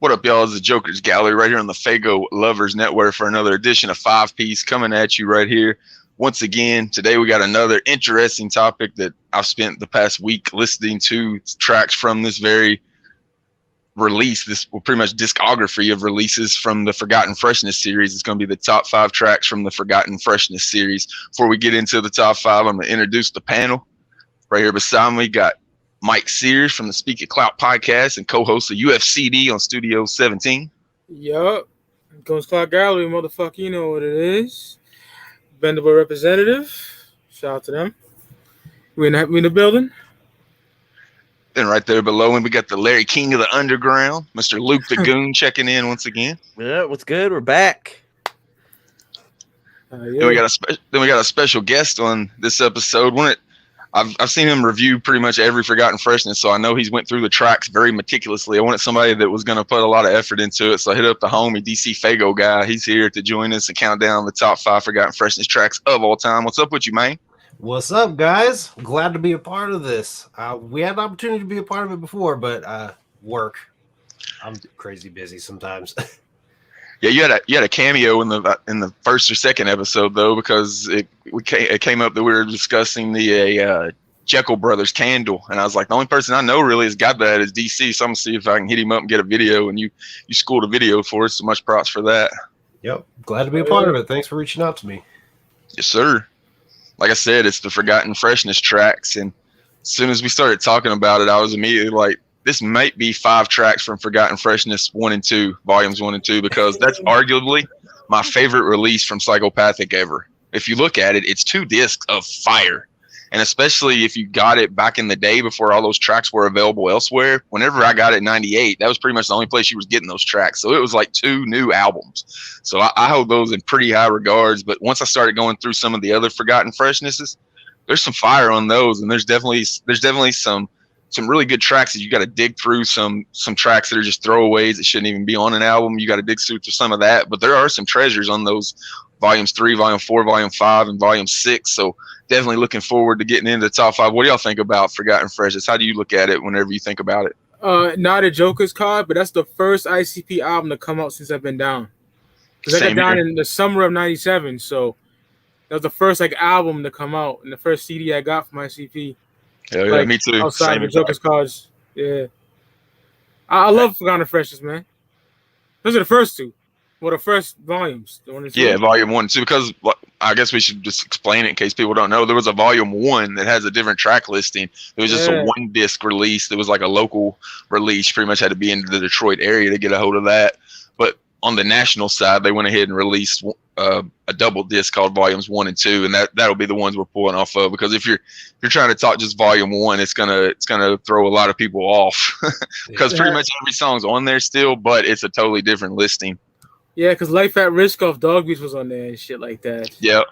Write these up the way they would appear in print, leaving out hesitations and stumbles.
What up, y'all? It's the Jokerz Gallery right here on the Fago Lovers Network for another edition of 5 Piece coming at you right here. Once again, today we got another interesting topic that I've spent the past week listening to tracks from this very release, this pretty much discography of releases from the Forgotten Freshness series. It's going to be the top 5 tracks from the Forgotten Freshness series. Before we get into the top 5, I'm going to introduce the panel. Right here beside me, got Mike Sears from the Speak It Clout podcast and co-host of UFCD on Studio 17. Yup. Gokerz Gallery, motherfucker, you know what it is. Bendable representative. Shout out to them. We in the building. And right there below him, we got the Larry King of the Underground, Mr. Luke the Goon, checking in once again. Yeah, what's good? We're back. Yeah. Then we got a special guest on this episode. I've seen him review pretty much every Forgotten Freshness, so I know he's went through the tracks very meticulously. I wanted somebody that was going to put a lot of effort into it, so I hit up the homie DCFAYGOGUY. He's here to join us and count down the top 5 Forgotten Freshness tracks of all time. What's up with you, man? What's up, guys? Glad to be a part of this. We had the opportunity to be a part of it before, but work. I'm crazy busy sometimes. Yeah, you had a cameo in the first or second episode though, because it came up that we were discussing the Jekyll Brothers candle, and I was like, the only person I know really has got that is DC. So I'm gonna see if I can hit him up and get a video, and you schooled a video for us. So much props for that. Yep, glad to be a part of it. Thanks for reaching out to me. Yes, sir. Like I said, it's the Forgotten Freshness tracks, and as soon as we started talking about it, I was immediately like, this might be 5 tracks from Forgotten Freshness 1 and 2, volumes 1 and 2, because that's arguably my favorite release from Psychopathic ever. If you look at it, it's 2 discs of fire. And especially if you got it back in the day before all those tracks were available elsewhere, whenever I got it in 98, that was pretty much the only place you was getting those tracks. So it was like 2 new albums. So I hold those in pretty high regards. But once I started going through some of the other Forgotten Freshnesses, there's some fire on those. And there's definitely some really good tracks that you got to dig through, some tracks that are just throwaways that shouldn't even be on an album. You got to dig through some of that, but there are some treasures on those volumes 3, volume 4, volume 5, and volume 6. So definitely looking forward to getting into the top 5. What do y'all think about Forgotten Freshness? How do you look at it whenever you think about it? Not a Joker's card, but that's the first ICP album to come out since I've been down. Because I got down in the summer of '97, so that was the first album to come out and the first CD I got from ICP. Hell yeah, me too. Outside of Joker's cards, yeah. I love Forgotten Freshness, man. Those are the first 2. Well, the first volumes. Yeah, volume 1 and 2. Because I guess we should just explain it in case people don't know. There was a volume 1 that has a different track listing. It was just a 1 disc release. It was like a local release. You pretty much had to be in the Detroit area to get a hold of that. But on the national side, they went ahead and released a double disc called volumes 1 and 2, and that'll be the ones we're pulling off of, because if you're trying to talk just volume 1, it's gonna throw a lot of people off because pretty much every song's on there still, but it's a totally different listing. Yeah, because Life at Risk off Dog Beats was on there and shit like that. Yeah.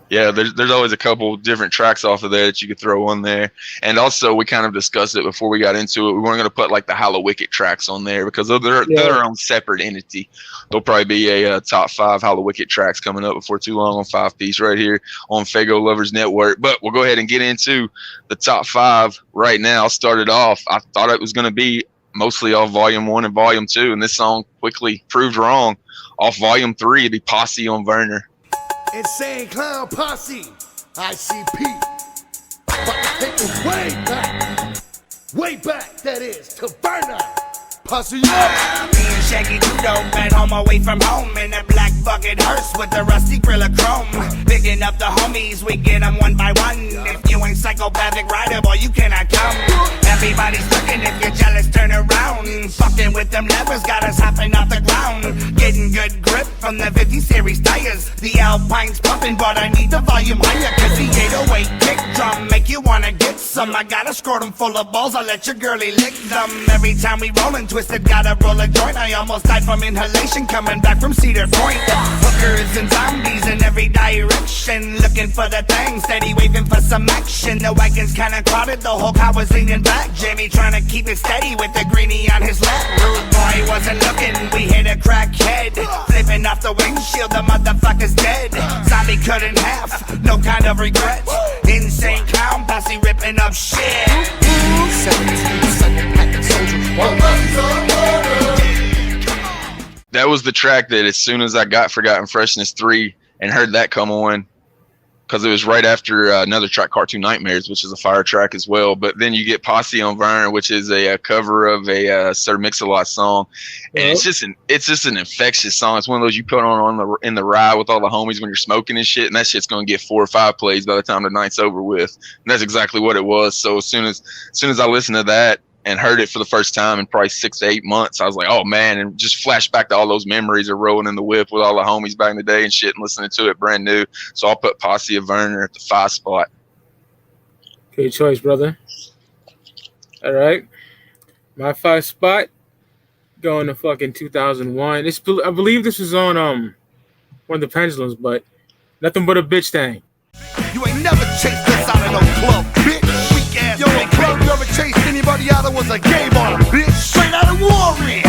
Yeah, there's always a couple different tracks off of there that you could throw on there. And also, we kind of discussed it before we got into it. We weren't going to put like the Hollow Wicked tracks on there because they're their own separate entity. There'll probably be a top 5 Hollow Wicked tracks coming up before too long on 5 Piece right here on Fago Lovers Network. But we'll go ahead and get into the top 5 right now. I'll start it off. I thought it was going to be mostly off volume 1 and volume 2, and this song quickly proved wrong. Off volume 3, it'd be Posse on Werner. Insane Clown Posse, ICP. But to take it way back, that is, to Werner. Posse up. Me and Shaggy too dope at home away from home in a black bucket hearse with the rusty grill of chrome. Picking up the homies, we get them one by one. If you ain't psychopathic rider, boy, you cannot come. Everybody's looking, if you're jealous, turn around. Fucking with them levers, got us hopping off the ground. Getting good grip from the 50 series tires. The Alpine's pumping, but I need the volume higher. Cause the 808 kick drum make you wanna get some. I got a scrotum full of balls, I'll let your girlie lick them. Every time we rollin', twisted, gotta roll a joint. I almost died from inhalation coming back from Cedar Point. Hookers and zombies in every direction, looking for the thing, steady waving for some action. The wagon's kinda crowded, the whole car was leaning back. Jamie trying to keep it steady with the greenie on his lap. Rude boy wasn't looking, we hit a crackhead, flipping off the windshield, the motherfucker's dead. Zombie cut in half, no kind of regret. Insane Clown Posse ripping up shit. 17 second packet soldier. One buzz on water. that was the track that as soon as I got Forgotten Freshness 3 and heard that come on, because it was right after another track, Cartoon Nightmares, which is a fire track as well. But then you get Posse on Vernon, which is a cover of a Sir Mix-a-Lot song, and it's just an infectious song. It's one of those you put on in the ride with all the homies when you're smoking and shit, and that shit's gonna get 4 or 5 plays by the time the night's over with. And that's exactly what it was. So as soon as I listened to that and heard it for the first time in probably 6 to 8 months, I was like, oh man, and just flash back to all those memories of rolling in the whip with all the homies back in the day and shit and listening to it brand new. So I'll put Posse of Vernon at the 5 spot. Good choice, brother. All right. My 5 spot going to fucking 2001. I believe this was on one of the Pendulums, but Nothing But a Bitch Thing. You ain't never chased us out of no club, bitch. Weak ass. Yo, a club you ever chased anybody out of was a game on, bitch. Straight out of Warren.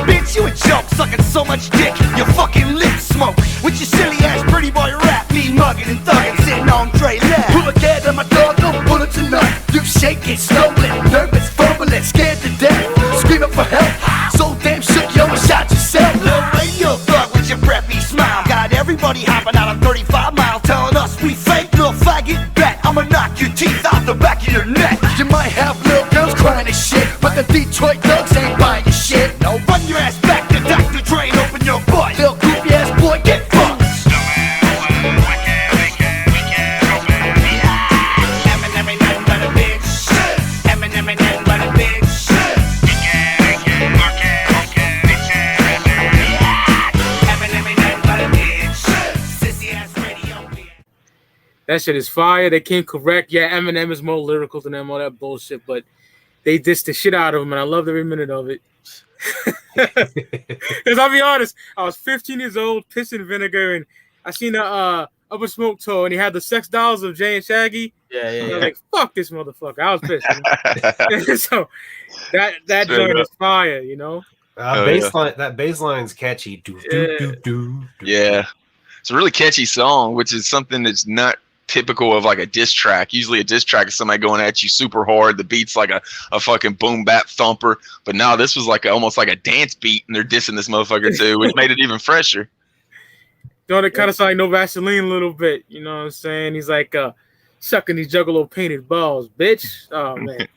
Bitch, you a joke, sucking so much dick, your fucking lips smoke. With your silly ass pretty boy rap, me mugging and thugging, sitting on Dre lap. Pull a cat on my dog, don't pull it tonight. You shaking, stumbling, nervous, fumbling, scared to death, screaming for help. So damn shook, yo, and shot yourself. Little radio thug with your preppy smile. Got everybody hopping out on 35 miles, telling us we fake, little faggot. Bet I'ma knock your teeth out the back of your neck. You might have little girls crying and shit, but the Detroit thugs ain't buying your shit. No, run your ass back to Dr. Dre and open your butt. Little goofy ass boy, get fucked. Eminem ain't nothing but a bitch. Eminem ain't nothing but a bitch. Eminem ain't nothing but a bitch. Sissy ass radio. That shit is fire. They came correct. Yeah, Eminem is more lyrical than them, all that bullshit, but they dissed the shit out of him, and I loved every minute of it. Because I'll be honest, I was 15 years old, pissing vinegar, and I seen the Upper Smoke Tour, and he had the sex dolls of Jay and Shaggy. Yeah. And I was like, fuck this motherfucker. I was pissed. So that joint is fire, you know? That bass line's catchy. Yeah. It's a really catchy song, which is something that's not typical of like a diss track. Usually a diss track is somebody going at you super hard. The beat's like a fucking boom bap thumper. But now this was like almost like a dance beat, and they're dissing this motherfucker too, which made it even fresher. Don't it kind of sound like No Vaseline a little bit? You know what I'm saying? He's like sucking these Juggalo painted balls, bitch. Oh man,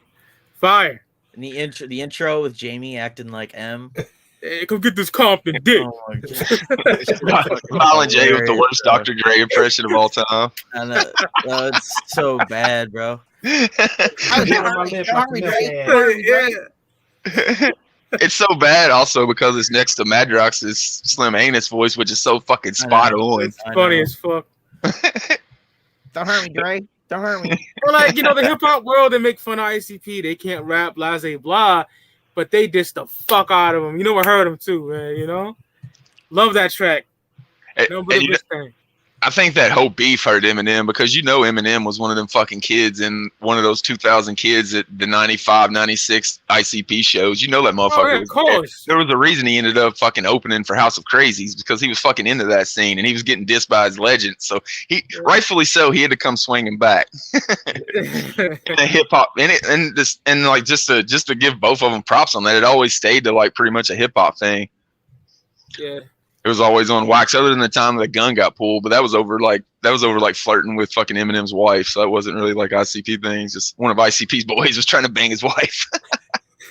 fire! And the intro with Jamie acting like M. Hey, come get this Compton dick. Oh my God. Violent J with the worst Dr. Dre impression of all time. I know. It's so bad, bro. It's so bad also because it's next to Madrox's Slim Anus voice, which is so fucking spot on. It's funny as fuck. Don't hurt me, Dre. Don't hurt me. Well, like, you know, the hip hop world, they make fun of ICP. They can't rap, blah, blah, blah, but they diss the fuck out of him. You know, I heard him too, man. You know, love that track. I think that whole beef hurt Eminem because you know Eminem was one of them fucking kids in one of those 2000 kids at the 95, 96 ICP shows. You know that motherfucker. Oh, yeah, of course. There was a reason he ended up fucking opening for House of Crazies because he was fucking into that scene and he was getting dissed by his legends. So he, rightfully so, he had to come swinging back. And hip hop and just to give both of them props on that, it always stayed to like pretty much a hip hop thing. Yeah. It was always on wax, other than the time the gun got pulled, but that was over like flirting with fucking Eminem's wife, so that wasn't really like ICP things. Just one of ICP's boys was trying to bang his wife.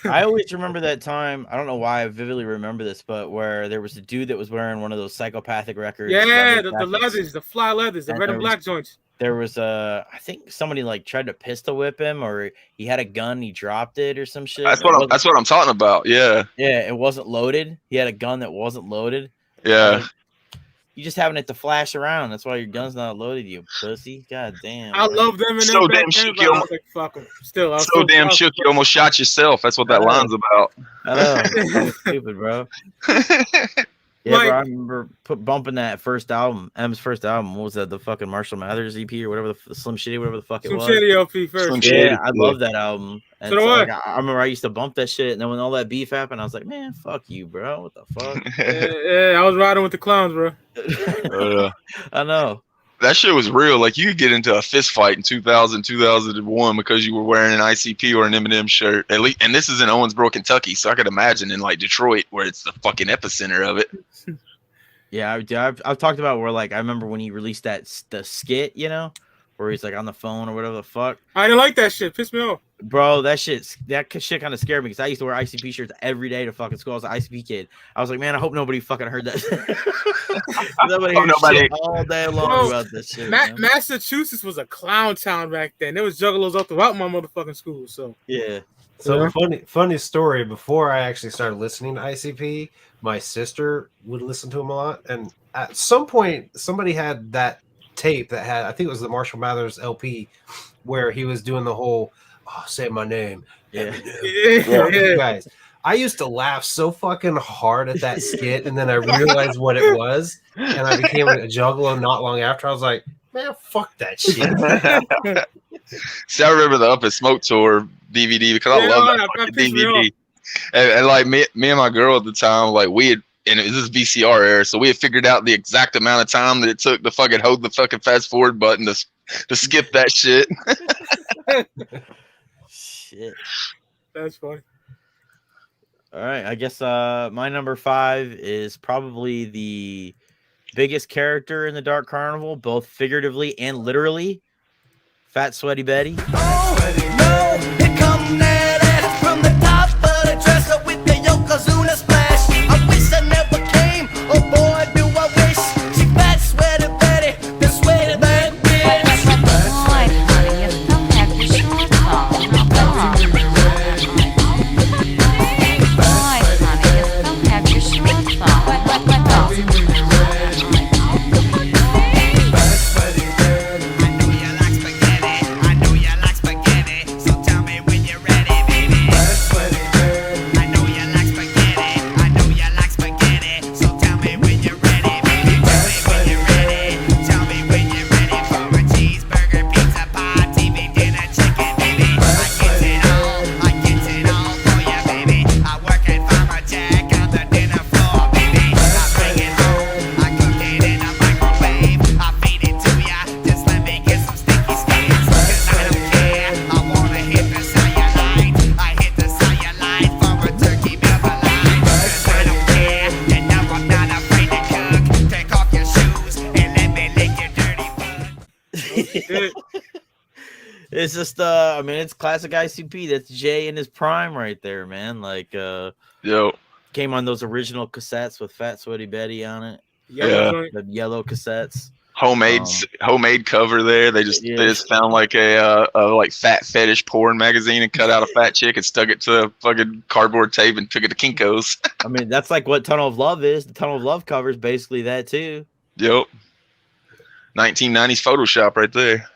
I always remember that time. I don't know why I vividly remember this, but where there was a dude that was wearing one of those psychopathic records. Yeah, the leathers, the fly leathers, the red and black joints. There was I think somebody like tried to pistol whip him, or he had a gun, he dropped it or some shit. That's what I'm talking about. Yeah. Yeah, it wasn't loaded. He had a gun that wasn't loaded. Yeah. You just having it to flash around. That's why your gun's not loaded, you pussy. God damn. I love them. And so damn shook you. Like, fuck them. Still, so damn shook you almost shot yourself. That's what that line's about. I know. Stupid, bro. Yeah, bro, I remember bumping that first album, M's first album. What was that? The fucking Marshall Mathers EP or whatever, the Slim Shitty, whatever the fuck it was. Slim Shitty LP first. Yeah, I love that album. And so like, I remember I used to bump that shit, and then when all that beef happened, I was like, man, fuck you, bro. What the fuck? Yeah, I was riding with the clowns, bro. I know. That shit was real. Like, you could get into a fist fight in 2000, 2001 because you were wearing an ICP or an Eminem shirt. At least, and this is in Owensboro, Kentucky, so I could imagine in like Detroit, where it's the fucking epicenter of it. Yeah, I've talked about where like I remember when he released the skit, you know, where he's like on the phone or whatever the fuck. I didn't like that shit. Pissed me off. Bro, that shit kind of scared me because I used to wear ICP shirts every day to fucking school. I was an ICP kid. I was like, man, I hope nobody fucking heard that. Nobody heard shit all day long about this shit. Massachusetts was a clown town back then. There was juggalos all throughout my motherfucking school. So yeah. So funny story. Before I actually started listening to ICP, my sister would listen to him a lot, and at some point, somebody had that tape that had, I think it was the Marshall Mathers LP, where he was doing the whole "say my name." Yeah. Guys, I used to laugh so fucking hard at that skit, and then I realized what it was, and I became a juggalo not long after. I was like, man, fuck that shit. See, I remember the Up and Smoke tour DVD because I love that fucking DVD. And like me and my girl at the time, like we had, and it was this VCR era, so we had figured out the exact amount of time that it took to fucking hold the fucking fast forward button to skip that shit. Shit. That's funny. All right, I guess my number 5 is probably the biggest character in the Dark Carnival, both figuratively and literally. Fat Sweaty Betty. Oh, no, here come that ass from the top of the dresser with the Yokozuna splash. I wish I never came, oh boy, do I wish. She fat, sweaty Betty, the sweaty bad bitch. Boy, honey, you still have your shorts on. Now come on. Boy, honey, you still have your shorts on. It's just I mean, it's classic ICP. That's Jay in his prime right there, man. Like came on those original cassettes with Fat Sweaty Betty on it. Yeah. The yellow cassettes. Homemade cover there. They just found like a like fat fetish porn magazine and cut out a fat chick and stuck it to a fucking cardboard tape and took it to Kinko's. I mean, that's like what Tunnel of Love is. The Tunnel of Love cover is basically that too. Yep. 1990s Photoshop right there.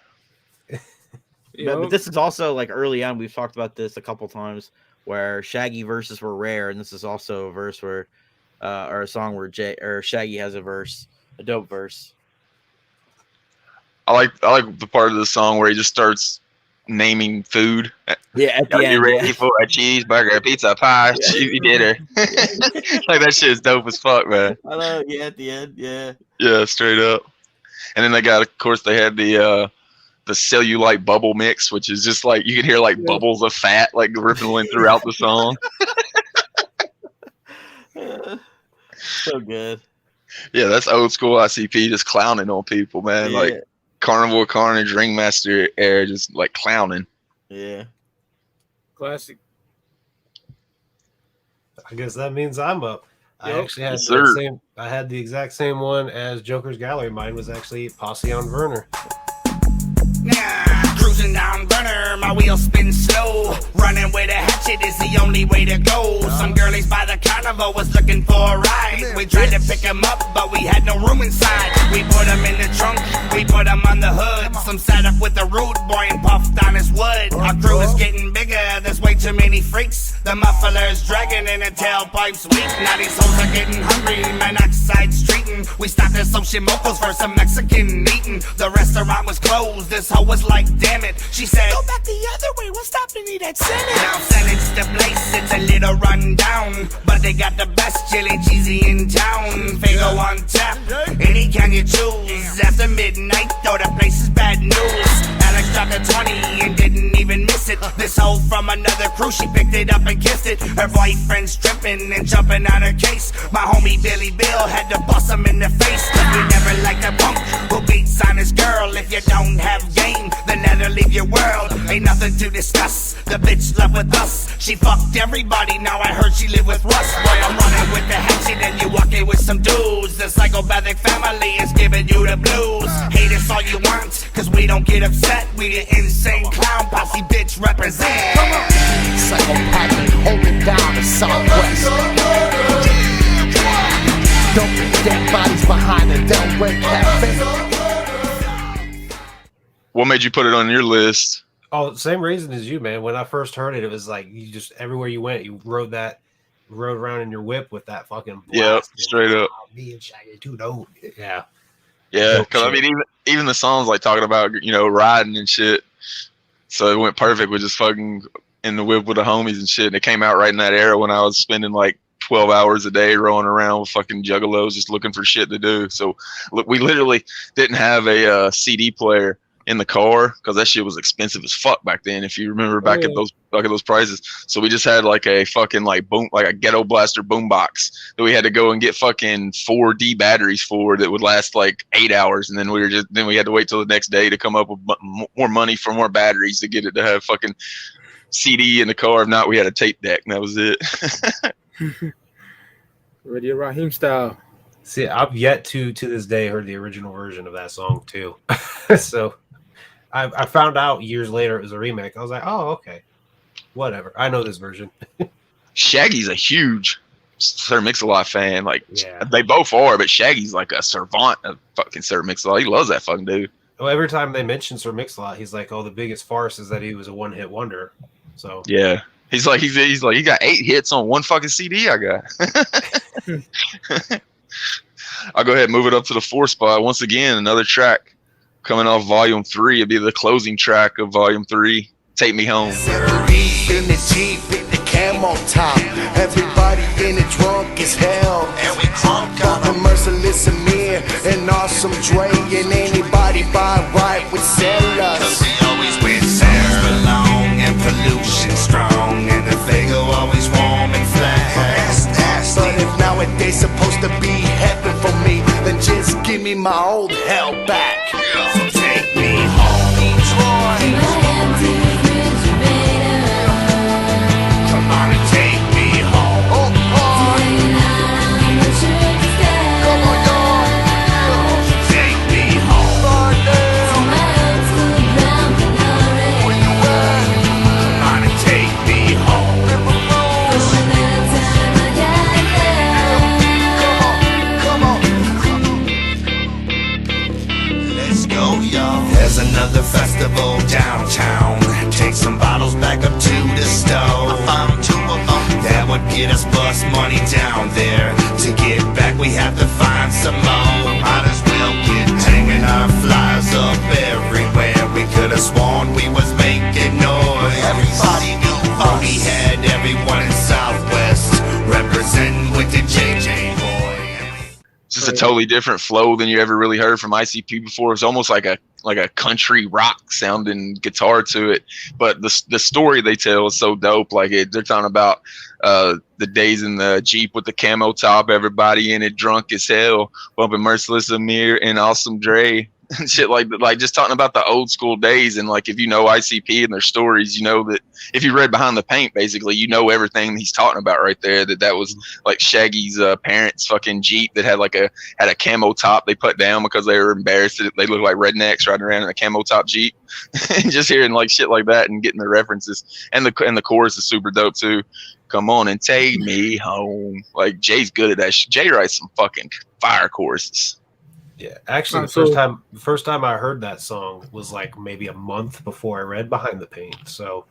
But this is also like early on. We've talked about this a couple times where Shaggy verses were rare, and this is also a verse where, or a song where Shaggy has a dope verse. I like the part of the song where he just starts naming food. Yeah, at the end. You ready for a cheeseburger, a pizza pie, cheesy dinner? Like that shit is dope as fuck, man. I love it. Yeah, at the end. Yeah. Yeah, straight up. And then of course, they had the cellulite bubble mix, which is just like you can hear like bubbles of fat like rippling throughout the song. So good. Yeah, that's old school ICP, just clowning on people, man. Yeah. Like Carnival Carnage, Ringmaster era, just like clowning. Yeah. Classic. I guess that means I'm up. I actually had I had the exact same one as Jokerz Gallery. Mine was actually Posse on Werner. Cruising down Burner, my wheels spin slow. Running with a hatchet is the only way to go. Some girlies by the carnival was looking for a ride. We tried to pick them up, but we had no room inside. We put them in the trunk, we put them on the hood. Some sat up with the rude boy and puffed on his wood. Our crew is getting bigger, there's way too many freaks. The muffler's dragging and the tailpipe's weak. Now these hoes are getting hungry, monoxide's treating. We stopped at some Shimokos for some Mexican eating. The restaurant was closed, this hoe was like, damn it. She said, go back the other way, we'll stop and eat at Senate. Now Senate's the place, it's a little run down, but they got the best chili cheesy in town. Fago on tap, any can you choose. After midnight, though the place is bad news. Alex dropped a 20 and didn't even miss it. This hoe from another crew, she picked it up and kissed it. Her boyfriend's tripping and jumping on her case. My homie Billy Bill had to bust him in the face. Cause we never liked a punk who beats on his girl. If you don't have game, then let her leave your world. Ain't nothing to discuss, the bitch left with us. She fucked everybody, now I heard she live with Russ. Boy, I'm running with the hatchet and you walking with some dudes. The psychopathic family is giving you the blues. Hate us all you want, cause we don't get upset. We the insane clown posse bitch represent. Come on. Psychopathic, hold it down the Southwest. Don't be dead bodies behind the Delaware Cafe. What made you put it on your list? Oh, same reason as you, man. When I first heard it, it was like you just everywhere you went, you rode around in your whip with that fucking blast. Yep, straight up. Me and Shaggy too dope. Yeah. Yeah, because I mean, even the songs like talking about riding and shit. So it went perfect with just fucking in the whip with the homies and shit. And it came out right in that era when I was spending like 12 hours a day rolling around with fucking juggalos just looking for shit to do. So look, we literally didn't have a CD player in the car because that shit was expensive as fuck back then. If you remember back at those prices, so we just had like a fucking like a ghetto blaster boombox that we had to go and get fucking 4D batteries for that would last like 8 hours, and then we had to wait till the next day to come up with more money for more batteries to get it to have fucking CD in the car. If not, we had a tape deck, and that was it. Radio Raheem style. See, I've yet to this day heard the original version of that song too. So I found out years later it was a remake. I was like, oh, okay. Whatever. I know this version. Shaggy's a huge Sir Mix-a-Lot fan. Like, yeah. They both are, but Shaggy's like a servant of fucking Sir Mix-a-Lot. He loves that fucking dude. Well, every time they mention Sir Mix-a-Lot, he's like, oh, the biggest farce is that he was a one-hit wonder. So yeah. He's like, he got 8 hits on one fucking CD I got. I'll go ahead and move it up to the 4th spot. Once again, another track coming off Volume 3. It'd be the closing track of Volume 3, Take Me Home. In the Jeep with the camo top. Everybody in it drunk as hell. And we crunk on the merciless Amir and awesome Dre. And anybody by right would sell us. Cause we always with sounds belong and pollution strong. And the Fago always warm and flat. But if nowadays supposed to be heaven for me, then just give me my old hell back. So take me home, Detroit. Come on and take me home. Oh, come on, y'all. Take me home. Where you at? Come on and take me home. Let's go, y'all. There's another festival downtown. Take some bottles back up to the stove. I found 2 of them. That would get us bus money down there. To get back, we have to find some more. Might as well get hanging our flies up everywhere. We could have sworn we was making noise. Everybody knew us. We had everyone in Southwest representing with the JJ boy. It's just a totally different flow than you ever really heard from ICP before. It's almost like a country rock sounding guitar to it, but the story they tell is so dope. Like they're talking about the days in the Jeep with the camo top, everybody in it drunk as hell, bumping Merciless Amir and Awesome Dre and shit like just talking about the old school days. And like if you know ICP and their stories, you know that if you read Behind the Paint, basically you know everything he's talking about right there. That was like Shaggy's parents' fucking Jeep that had a camo top they put down because they were embarrassed that they looked like rednecks riding around in a camo top Jeep. And just hearing like shit like that and getting the references, and the chorus is super dope too. Come on and take me home. Like Jay's good at that. Jay writes some fucking fire choruses. Yeah, actually, the first time I heard that song was like maybe a month before I read Behind the Paint. So,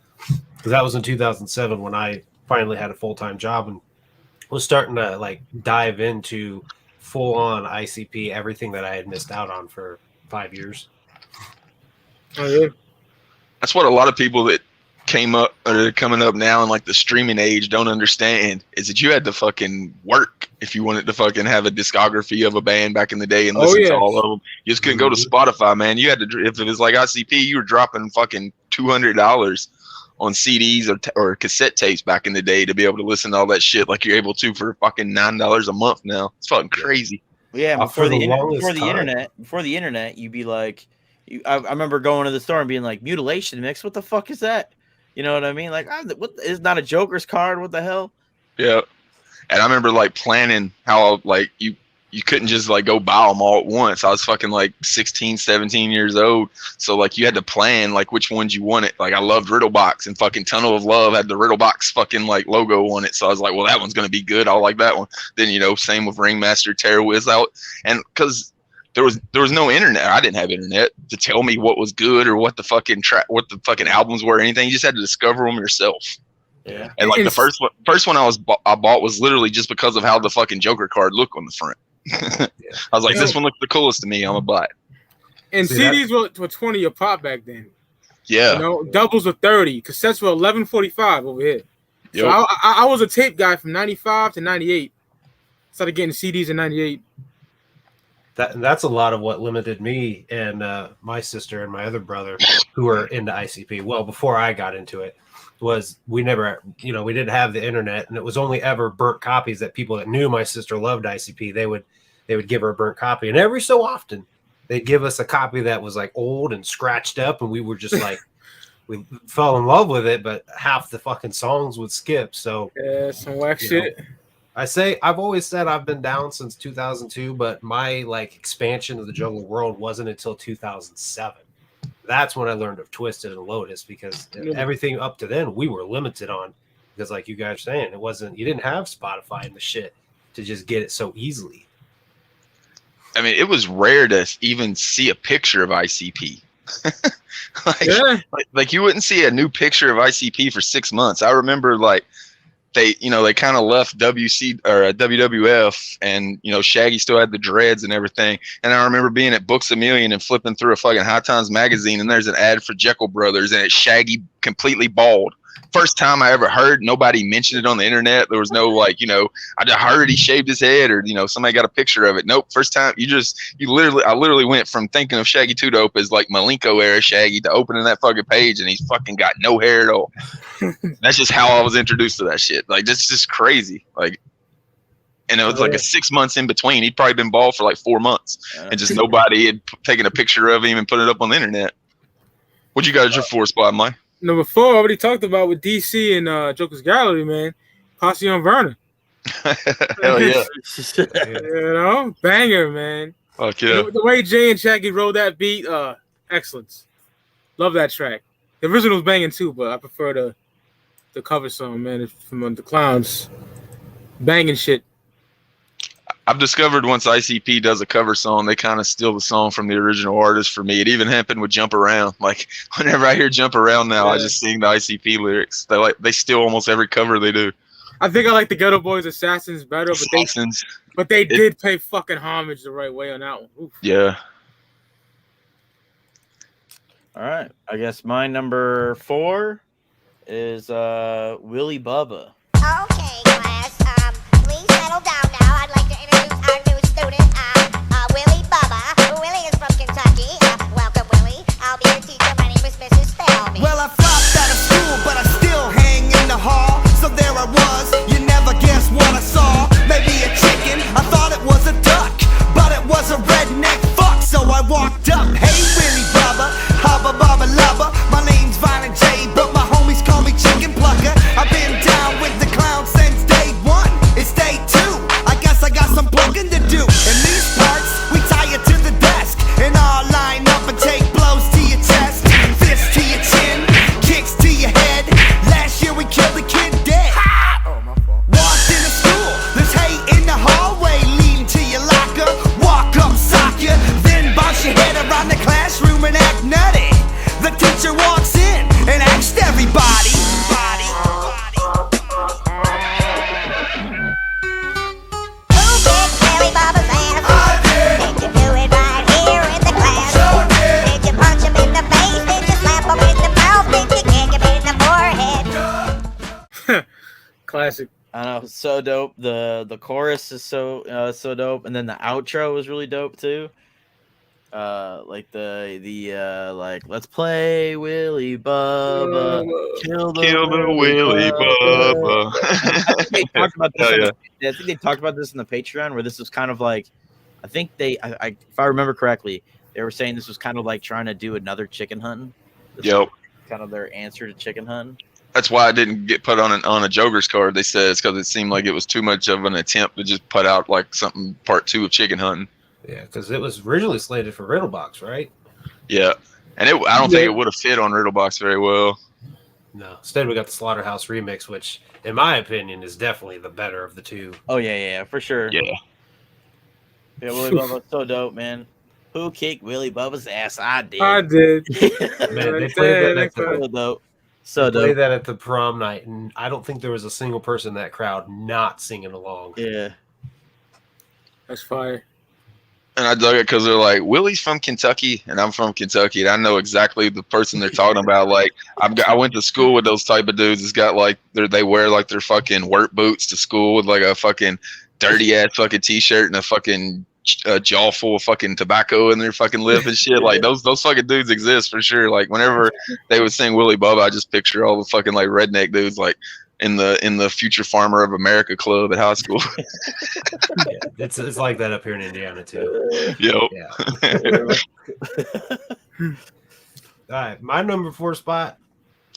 because that was in 2007 when I finally had a full-time job and was starting to like dive into full-on ICP, everything that I had missed out on for 5 years. Oh yeah, that's what a lot of people that came up or are coming up now in like the streaming age don't understand, is that you had to fucking work if you wanted to fucking have a discography of a band back in the day and listen to all of them. You just couldn't go to Spotify, man. You had to, if it was like ICP, you were dropping fucking $200 on CDs or cassette tapes back in the day to be able to listen to all that shit like you're able to for fucking $9 a month now. It's fucking crazy. Yeah, For the internet, you'd be like, I remember going to the store and being like, mutilation mix. What the fuck is that? You know what I mean? Like, what is not a Joker's card? What the hell? Yeah, and I remember like planning how like you couldn't just like go buy them all at once. I was fucking like 16, 17 years old. So like you had to plan like which ones you wanted. Like I loved Riddlebox, and fucking Tunnel of Love had the Riddlebox fucking like logo on it. So I was like, well, that one's going to be good. I'll like that one. Then, you know, same with Ringmaster, Terror Whiz out. And cause there was no internet. I didn't have internet to tell me what was good or what the fucking albums were or anything. You just had to discover them yourself. Yeah. And like the first one I bought was literally just because of how the fucking Joker card looked on the front. I was like, this one looks the coolest to me. I'm gonna buy it. And CDs were 20 a pop back then. Yeah, you know, doubles were 30. Cassettes were $11.45 over here. Yep. So I was a tape guy from 95 to 98. Started getting CDs in 98. That's a lot of what limited me and my sister and my other brother who were into ICP. Well, before I got into it, was we never, you know, we didn't have the internet, and it was only ever burnt copies that people that knew my sister loved ICP. They would give her a burnt copy, and every so often they'd give us a copy that was like old and scratched up, and we were just like, we fell in love with it, but half the fucking songs would skip. So yeah, some whack shit. I've always said I've been down since 2002, but my like expansion of the Jungle World wasn't until 2007. That's when I learned of Twisted and Lotus, because everything up to then we were limited on, because like you guys are saying, you didn't have Spotify and the shit to just get it so easily. I mean, it was rare to even see a picture of ICP. like you wouldn't see a new picture of ICP for 6 months. I remember like they kind of left WWF, and you know Shaggy still had the dreads and everything. And I remember being at Books A Million and flipping through a fucking High Times magazine, and there's an ad for Jekyll Brothers, and it's Shaggy completely bald. First time I ever heard, nobody mentioned it on the internet. There was no like, you know, I just heard he shaved his head, or you know, somebody got a picture of it. Nope. First time I literally went from thinking of Shaggy 2 Dope as like Malenko era Shaggy to opening that fucking page, and he's fucking got no hair at all. That's just how I was introduced to that shit. Like, that's just crazy. Like, and it was like a 6 months in between. He'd probably been bald for like 4 months, and just nobody had taken a picture of him and put it up on the internet. What you got at your 4 spot, Mike? Number 4, I already talked about with DC and Jokerz Gallery, man. Posse on Vernon. Hell yeah. You know, banger, man. Fuck yeah. The way Jay and Shaggy wrote that beat, excellence. Love that track. The original's banging too, but I prefer the cover song, man, from the Clowns. Banging shit. I've discovered once ICP does a cover song, they kind of steal the song from the original artist for me. It even happened with Jump Around. Like, whenever I hear Jump Around now, I just sing the ICP lyrics. They steal almost every cover they do. I think I like the Ghetto Boys Assassins better, but they did pay fucking homage the right way on that one. Oof. Yeah. All right. I guess my number 4 is Willie Bubba. Okay, class. Please settle down now. I'd like to introduce our new student, Willie Bubba. Willie is from Kentucky. Welcome, Willie. I'll be your teacher. My name is Mrs. Spelby. Well, I flopped out of school, but I still hang in the hall. So there I was, you never guess what I saw. Maybe a chicken, I thought it was a duck, but it was a redneck fuck. So I walked up, hey Willie Bubba, hubba bubba lubba. My name's Violent J, but my homies call me Chicken Plucker. I've been down with the clown since day 1. It's day 2, I guess I got some plucking to do. In these parts, we tie you to the desk and all line up and take blows to your chest, fists to your chin, kicks to your head. Last year we killed a kid dead. Oh, my fault. Walked into school, there's hate in the hallway leading to your locker. Walk up, sock you, then bounce your head around the classroom and act nutty. The teacher walks in and asked everybody. Who kicked Willie Bubba's ass? I did. Did you do it right here in the class? Sure did. Did you punch him in the face? Did you slap him in the mouth? Did you kick him in the forehead? Classic. I know, so dope. The chorus is so dope, and then the outro was really dope too. like like let's play Willy Bubba, kill the Willy Bubba. I think they talked about this in the Patreon, where this was kind of like, I think if I remember correctly, they were saying this was kind of like trying to do another chicken hunting. Kind of their answer to chicken hunting. That's why I didn't get put on a Jokerz card. They said it's because it seemed like it was too much of an attempt to just put out like something part 2 of chicken hunting. Yeah, because it was originally slated for Riddlebox, right? Yeah, and I don't think it would have fit on Riddlebox very well. No, instead we got the Slaughterhouse remix, which, in my opinion, is definitely the better of the two. Oh yeah, for sure. Yeah, Willy Bubba's so dope, man. Who kicked Willy Bubba's ass? I did. I did. Man, they played that so dope. Played that at the prom night, and I don't think there was a single person in that crowd not singing along. Yeah, that's fire. And I dug it because they're like, Willie's from Kentucky, and I'm from Kentucky, and I know exactly the person they're talking about. Like, I went to school with those type of dudes. It's got like they wear like their fucking work boots to school with like a fucking dirty ass fucking t-shirt and a fucking jaw full of fucking tobacco in their fucking lip and shit. Like those fucking dudes exist for sure. Like whenever they would sing Willy Bubba, I just picture all the fucking like redneck dudes like in the Future Farmer of America club at high school. Yeah, it's like that up here in Indiana too. Yep. Yeah. All right, my number 4 spot,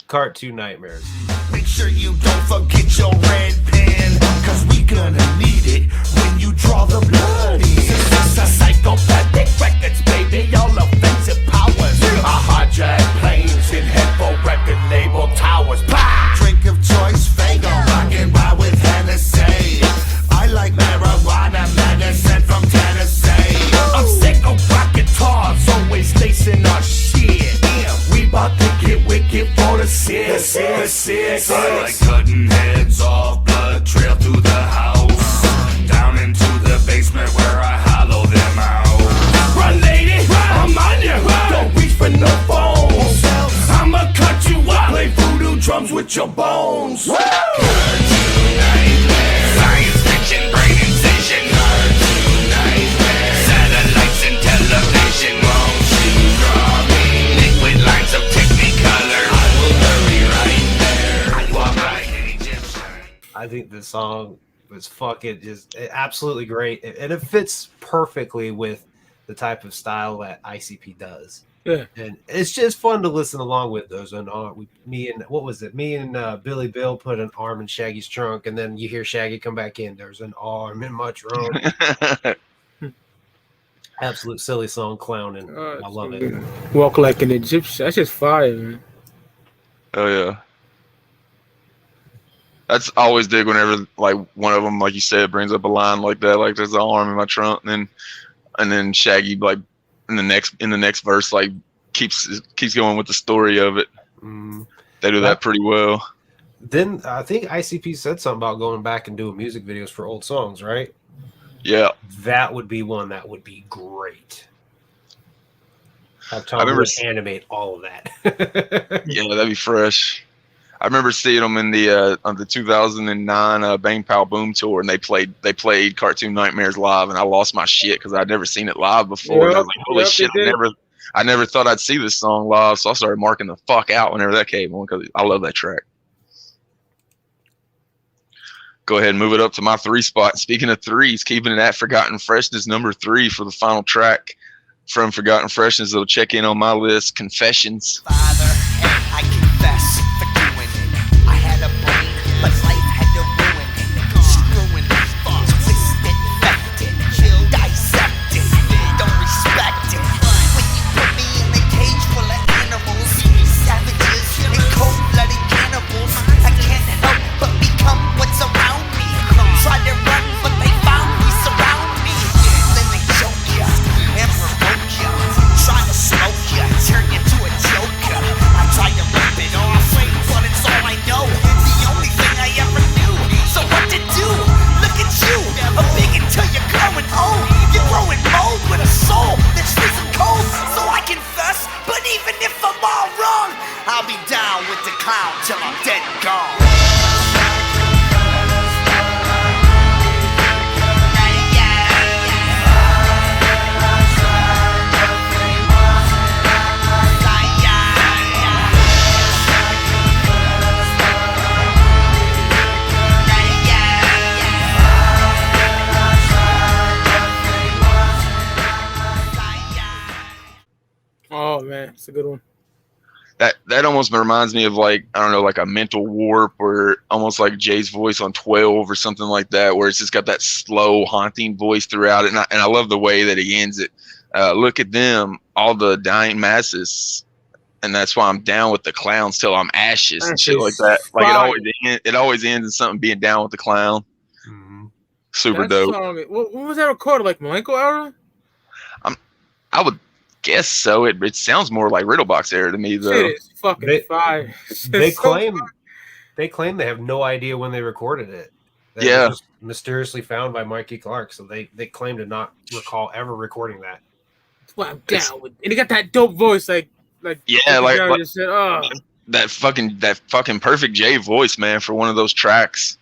Cartoon Nightmares. Make sure you don't forget your red pen, cause we gonna need it when you draw the blood in. It's a psychopathic records, baby, all offensive powers. I hijack planes and head for record label towers. Bah! Drink of choice, Fago, rockin' wild with Hennessy. I like marijuana medicine from Tennessee. I'm sick of rock guitars, always lacing our shit. We bout to get wicked for the six. I like cutting heads off, blood trail through the house, down into the basement where I hollow them out. Run, lady, I'm on you. Don't reach for no phones. I'ma cut you up. Play voodoo drums with your bones. Cartoon nightmare, science fiction, brain incision. Cartoon nightmare, satellites and television. Won't you draw me liquid lines of Technicolor? I will hurry right there. I walk like an Egyptian. I think the song was absolutely great, and it fits perfectly with the type of style that ICP does. Yeah, and it's just fun to listen along with. Those me and Billy Bill put an arm in Shaggy's trunk, and then you hear Shaggy come back in. There's an arm in my trunk. Absolute silly song, clowning. I love it. Walk like an Egyptian. That's just fire, man. Oh yeah. That's I always dig whenever like one of them, like you said, brings up a line like that, like there's an arm in my trunk, and then Shaggy like in the next verse like keeps going with the story of it. They do that pretty well. Then I think ICP said something about going back and doing music videos for old songs, right? Yeah, that would be one that would be great. Have Tom animate all of that. Yeah, that'd be fresh. I remember seeing them in the on the 2009 Bang Pow Boom tour, and they played Cartoon Nightmares live, and I lost my shit because I'd never seen it live before. And I was like, holy shit! I never thought I'd see this song live, so I started marking the fuck out whenever that came on because I love that track. Go ahead and move it up to my 3 spot. Speaking of 3s, keeping it at Forgotten Freshness, number 3 for the final track from Forgotten Freshness. It'll check in on my list, Confessions. Father, I confess for doing it. I had a brain, but life had to ruin it. Screwing it, twisted, infected, dissected, don't respect it. When you put me in a cage full of animals, savages and cold-blooded cannibals, I can't help but become what's around me. Tried to run, but they found me, surround me. Then they choke ya and provoke ya. Try to smoke ya, turn you to a joker. I try to rip it off. It's a good one. That almost reminds me of like, I don't know, like a Mental Warp or almost like Jay's voice on 12 or something like that, where it's just got that slow, haunting voice throughout it. And I love the way that he ends it. Look at them, all the dying masses. And that's why I'm down with the clowns till I'm ashes and shit like that. Like it always ends in something being down with the clown. Mm-hmm. Super dope. What was that recorded? Like Malenko era? I would guess so. It sounds more like Riddlebox era to me, though. It's fucking fire. They claim they have no idea when they recorded it. That was just mysteriously found by Mikey Clark, so they claim to not recall ever recording that. That's why I'm down with. And he got that dope voice, like just said, that fucking perfect J voice, man, for one of those tracks.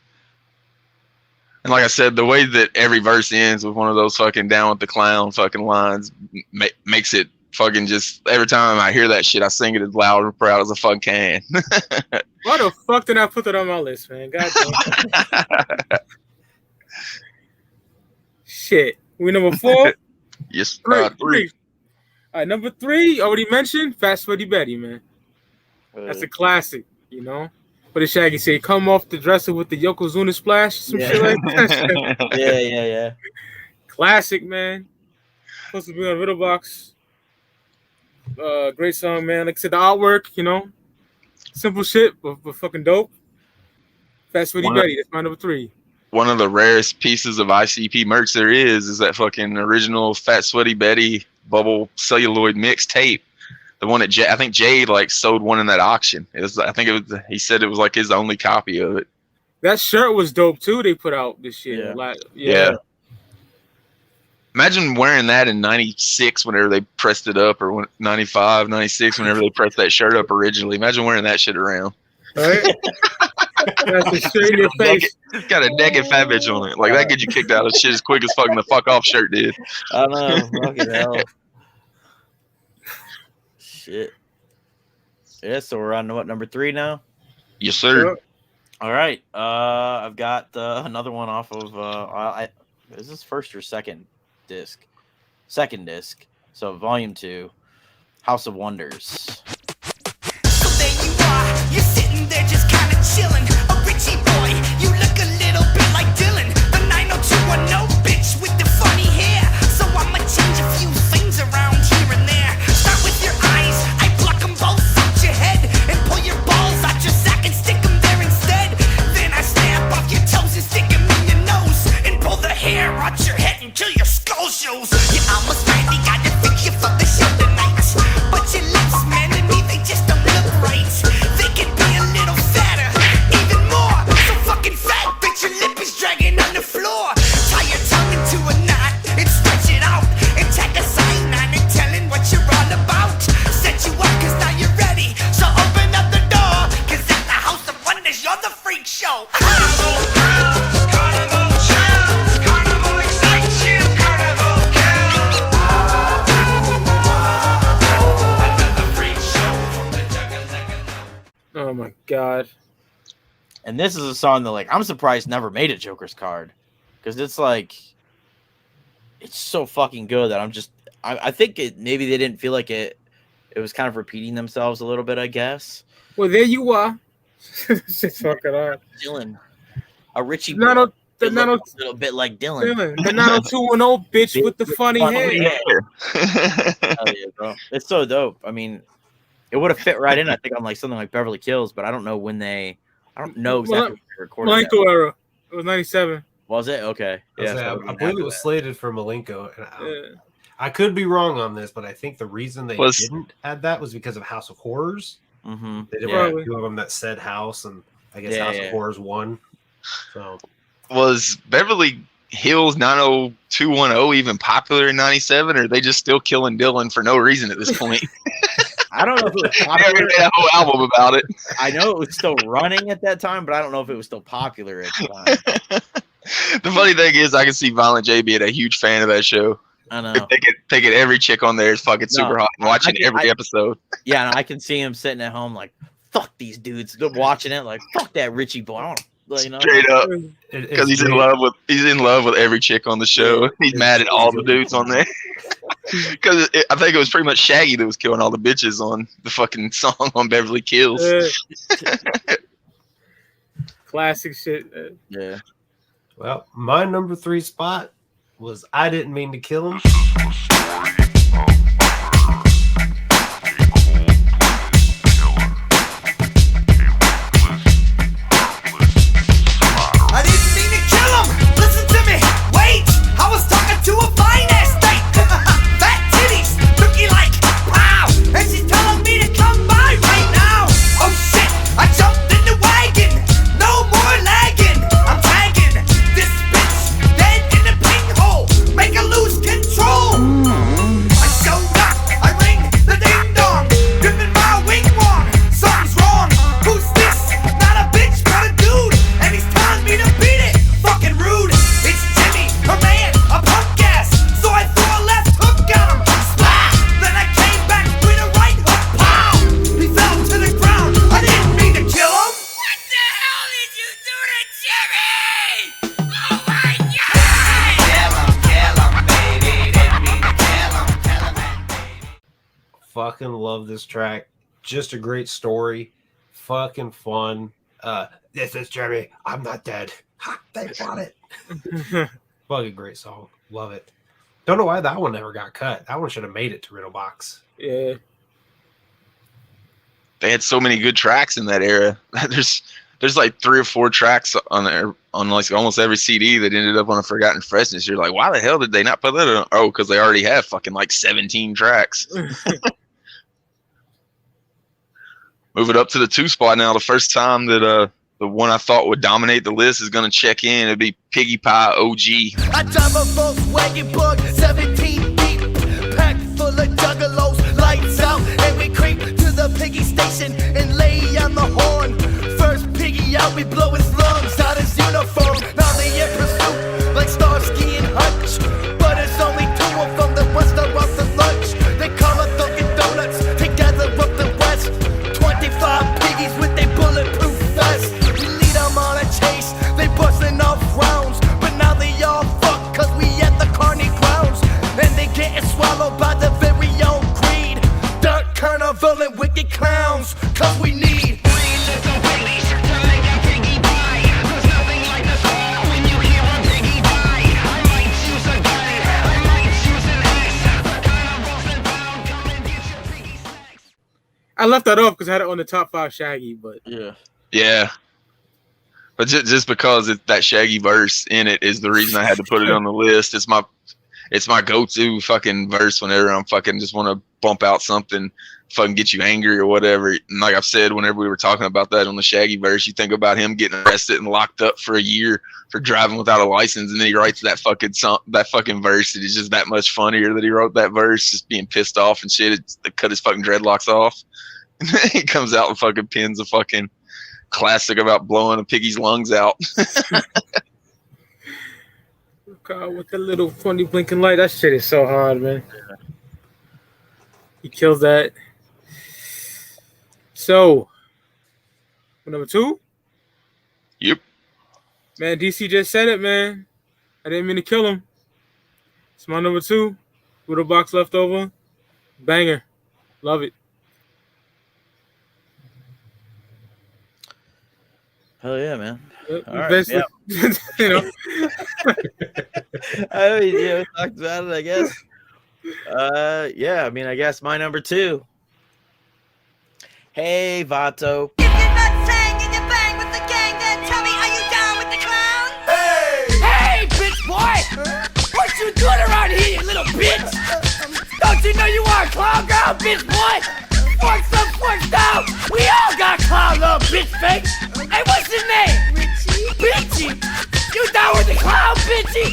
And like I said, the way that every verse ends with one of those fucking down with the clown fucking lines makes it fucking just, every time I hear that shit, I sing it as loud and proud as I fucking can. Why the fuck did I put that on my list, man? God damn. Shit. We number 4? Yes, 3. All right, number 3, already mentioned, Fat Sweaty Betty, man. That's a classic, you know? What did Shaggy say? Come off the dresser with the Yokozuna splash? Some shit like that. Yeah. Classic, man. Supposed to be on Riddlebox. Great song, man. Like I said, the artwork, you know. Simple shit, but fucking dope. Fat Sweaty Betty, that's my number 3. One of the rarest pieces of ICP merch there is that fucking original Fat Sweaty Betty bubble celluloid mixtape. The one that I think Jay like sold one in that auction. He said it was like his only copy of it. That shirt was dope too. They put out this year. Yeah. Imagine wearing that in 96 whenever they pressed it up, or 95, 96 whenever they pressed that shirt up originally. Imagine wearing that shit around. Right? That's a straight in your face. It's got a naked fat bitch on it. Like that gets you kicked out of shit as quick as fucking the fuck off shirt did. I know. Fucking hell. Shit. Yeah, so we're on to what, number 3 now? Yes, sir. All right. I've got another one off of is this first or second disc? Second disc. So volume 2, House of Wonders. So there you are, you're sitting there just kind of chilling. A Richie boy, you look a little bit like Dylan. The 90210 bitch with the funny hair. So I'ma change a few things around here and there. Start with your eyes, I pluck them both out your head. And pull your balls out your sack and stick them there instead. Then I snap off your toes and stick them in your nose. And pull the hair out your head until your skull shows. You almost finally got to pick you for the show tonight. But your lips, man, to me, they just don't look right. They could be a little fatter, even more. So fucking fat, bitch, your lip is dragging on the floor. Tie your tongue into a knot and stretch it out. And tack a sign on it telling what you're all about. Set you up, cause now you're ready. So open up the door, cause at the House of Wonders, you're the freak show. Carnival girls, carnival chills, carnival excites you, carnival kills. Another freak show from the Juggalo. Oh my god. And this is a song that, like, I'm surprised never made a Joker's card. Because it's like, it's so fucking good that I think maybe they didn't feel like it was kind of repeating themselves a little bit, I guess. Well, there you are. Shit's fucking hard. Dylan. A Richie No, boy. a little bit like Dylan. The 90210 bitch with the funny hair. Hell yeah, bro. It's so dope. I mean, it would have fit right in, I think, on like something like Beverly Hills, but I don't know when I don't know exactly when they recorded Malenko era. It was 97. Was it? Okay. Yeah. I believe it was slated for Malenko. And I could be wrong on this, but I think the reason they didn't add that was because of House of Horrors. Mm-hmm. They didn't want two of them that said House, and I guess House of Horrors won. So was Beverly Hills 90210 even popular in 97, or are they just still killing Dylan for no reason at this point? I don't know if it was They popular. made a whole album about it. I know it was still running at that time, but I don't know if it was still popular at the time. The funny thing is, I can see Violent J being a huge fan of that show. I know. If they could take it, every chick on there is fucking super hot and watching every episode. Yeah, and I can see him sitting at home like, fuck these dudes. They're watching it like, fuck that Richie boy. I don't, you know? Straight up. Because he's in love with every chick on the show. He's mad at all the dudes on there. Because I think it was pretty much Shaggy that was killing all the bitches on the fucking song on Beverly Kills. Classic shit. Yeah. Well, my number 3 spot was I Didn't Mean to Kill Him. Fucking love this track. Just a great story. Fucking fun. This is Jimmy. I'm not dead. Ha, they bought it. Fucking great song. Love it. Don't know why that one never got cut. That one should have made it to Riddlebox. Yeah. They had so many good tracks in that era. There's like 3 or 4 tracks on there on like almost every CD that ended up on a Forgotten Freshness. You're like, why the hell did they not put that on? Oh, because they already have fucking like 17 tracks. Moving up to the 2 spot now. The first time that the one I thought would dominate the list is going to check in. It'd be Piggy Pie OG. I drive a Volkswagen Bug, 17 deep, packed full of juggalos, lights out, and we creep to the piggy station and lay on the horn. First piggy out, we blow his lungs out his uniform. Now they in pursuit, like Starsky and Hutch, but it's only 2 of them that once they're off the lunch. They call it Dunkin' Donuts, together up the west. 25 piggies with their bulletproof vests. We lead them on a chase, they busting off rounds, but now they all fuck cause we at the carny grounds, and they getting swallowed by the very own greed. Dirt carnival and wicked clowns, cause we need I left that off because I had it on the top 5 Shaggy, but Yeah. But just because that Shaggy verse in it is the reason I had to put it on the list. It's my go-to fucking verse whenever I'm fucking just want to bump out something, fucking get you angry or whatever. And like I've said, whenever we were talking about that on the Shaggy verse, you think about him getting arrested and locked up for a year for driving without a license, and then he writes that fucking song, that fucking verse. It is just that much funnier that he wrote that verse, just being pissed off and shit. It cut his fucking dreadlocks off. And then he comes out and fucking pins a fucking classic about blowing a piggy's lungs out. God, with the little funny blinking light, that shit is so hard, man. He kills that. So, number 2? Yep. Man, DC just said it, man. I didn't mean to kill him. It's my number 2. With a box left over. Banger. Love it. Hell yeah, man. All right, yeah. You know. I mean, we talked about it, I guess. Yeah, I mean, I guess my number 2. Hey, Vato. If you're not saying and you bang with the gang, then tell me, are you down with the clown? Hey, bitch boy! What you doing around here, you little bitch? Don't you know you are a clown girl, bitch boy? Forks up, forks down! We all got clown, little bitch face! Hey, what's his name? Bitchy! You down with the clown, bitchy?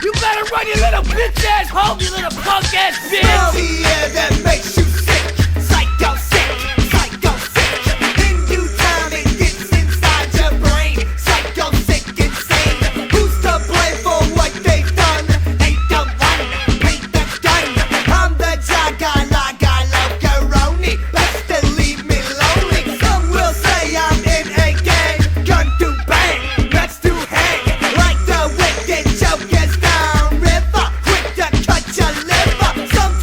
You better run your little bitch ass home, you little punk ass bitch! Smell the air that makes you sick, psycho sick, psycho sick. In due time it gets inside your brain, psycho sick, insane. Who's to blame for what they've done? Ain't the one, ain't the gun. I'm the Jagger, Lager, Locaroni. Best to leave me lonely. Some will say I'm in a gang, gun to bang, nuts to hang. Like the wicked Jokerz down river, quick to cut your liver. Some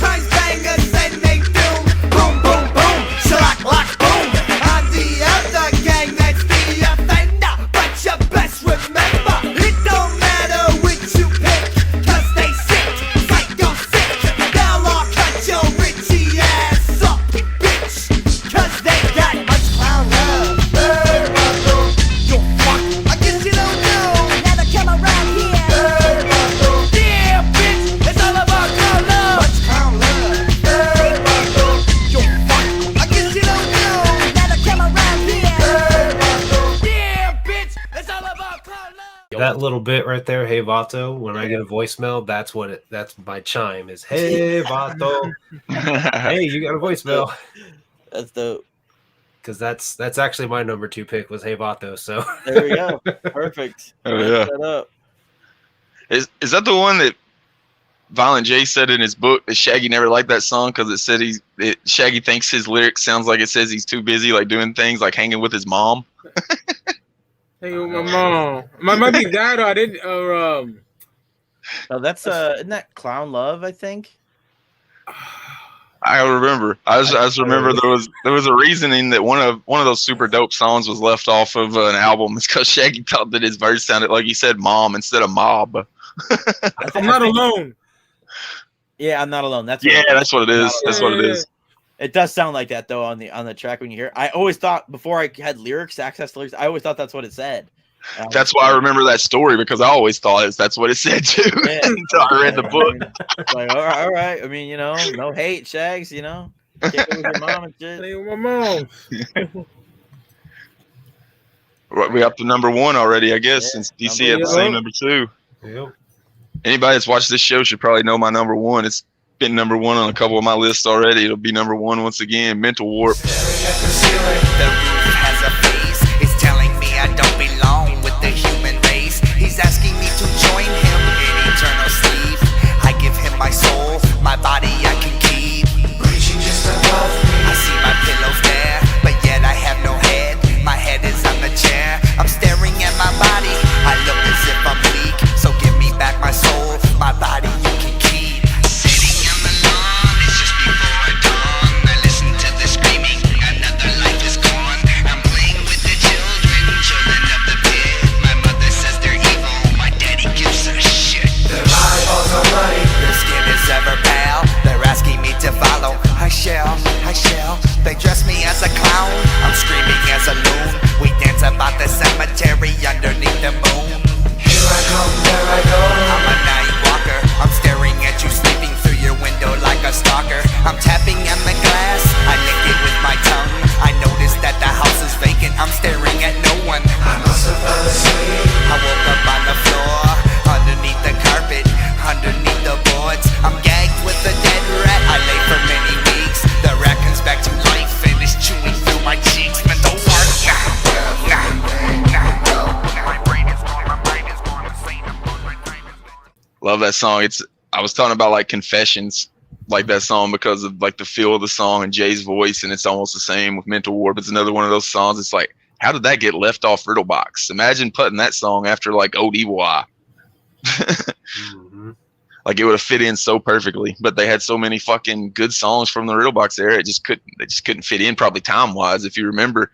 That little bit right there, "Hey Vato." When I get a voicemail, that's what it. That's my chime. Is "Hey Vato." Hey, you got a voicemail. That's dope. Because that's actually my number 2 pick was "Hey Vato." So there we go. Perfect. Oh yeah. Set up. Is that the one that Violent J said in his book that Shaggy never liked that song because it said Shaggy thinks his lyrics sounds like it says he's too busy like doing things like hanging with his mom. Hey, my mom. Might be that or I didn't. No, that's isn't that Clown Love? I think. I remember. I just remember there was a reasoning that one of those super dope songs was left off of an album. It's because Shaggy thought that his verse sounded like he said "mom" instead of "mob." I'm not alone. Yeah, I'm not alone. That's that's what it is. That's what it is. It does sound like that though on the track when you hear it. I always thought before I had access to lyrics, I always thought that's what it said. That's why I remember that story because I always thought that's what it said too until I read the book. Like, all right. I mean, no hate, Shags. Kick it with your mom and shit. Hey, my mom. We up to number 1 already, I guess, since DC had the same number 2. Yep. Anybody that's watched this show should probably know my number 1. It's been number 1 on a couple of my lists already. It'll be number 1 once again. Mental Warp. The roof has a face. It's telling me I don't belong with the human race. He's asking me to join him in eternal sleep. I give him my soul, my body I can keep. Reaching just above me. I see my pillows there, but yet I have no head. My head is on the chair. I'm staring at my body. I look as if I'm weak. So give me back my soul, my body you can keep. Sitting on the lawn, it's just before dawn. I listen to the screaming. Another life is gone. I'm playing with the children of the pit. My mother says they're evil. My daddy gives a shit. Their eyeballs are bloody. Their skin is ever pale. They're asking me to follow. I shall. They dress me as a clown. I'm screaming as a loon. We dance about the cemetery underneath the moon. Here I come, there I go. I'm a night walker. I'm staring at you sleeping through your window like a stalker. I'm tapping on the glass. I lick it with my tongue. I notice that the house is vacant. I'm staring at no one. I must have fell asleep. I woke up on the floor, underneath the carpet, underneath the boards. I'm gagged with a dead rat. I lay for many weeks. The rat comes back to life and is chewing through my cheeks. Mental work. Love that song. I was talking about like Confessions, like that song because of like the feel of the song and Jay's voice, and it's almost the same with Mental Warp. It's another one of those songs. It's like, how did that get left off Riddlebox? Imagine putting that song after like ODY. Like it would have fit in so perfectly, but they had so many fucking good songs from the Riddlebox era. They just couldn't fit in, probably time wise. If you remember,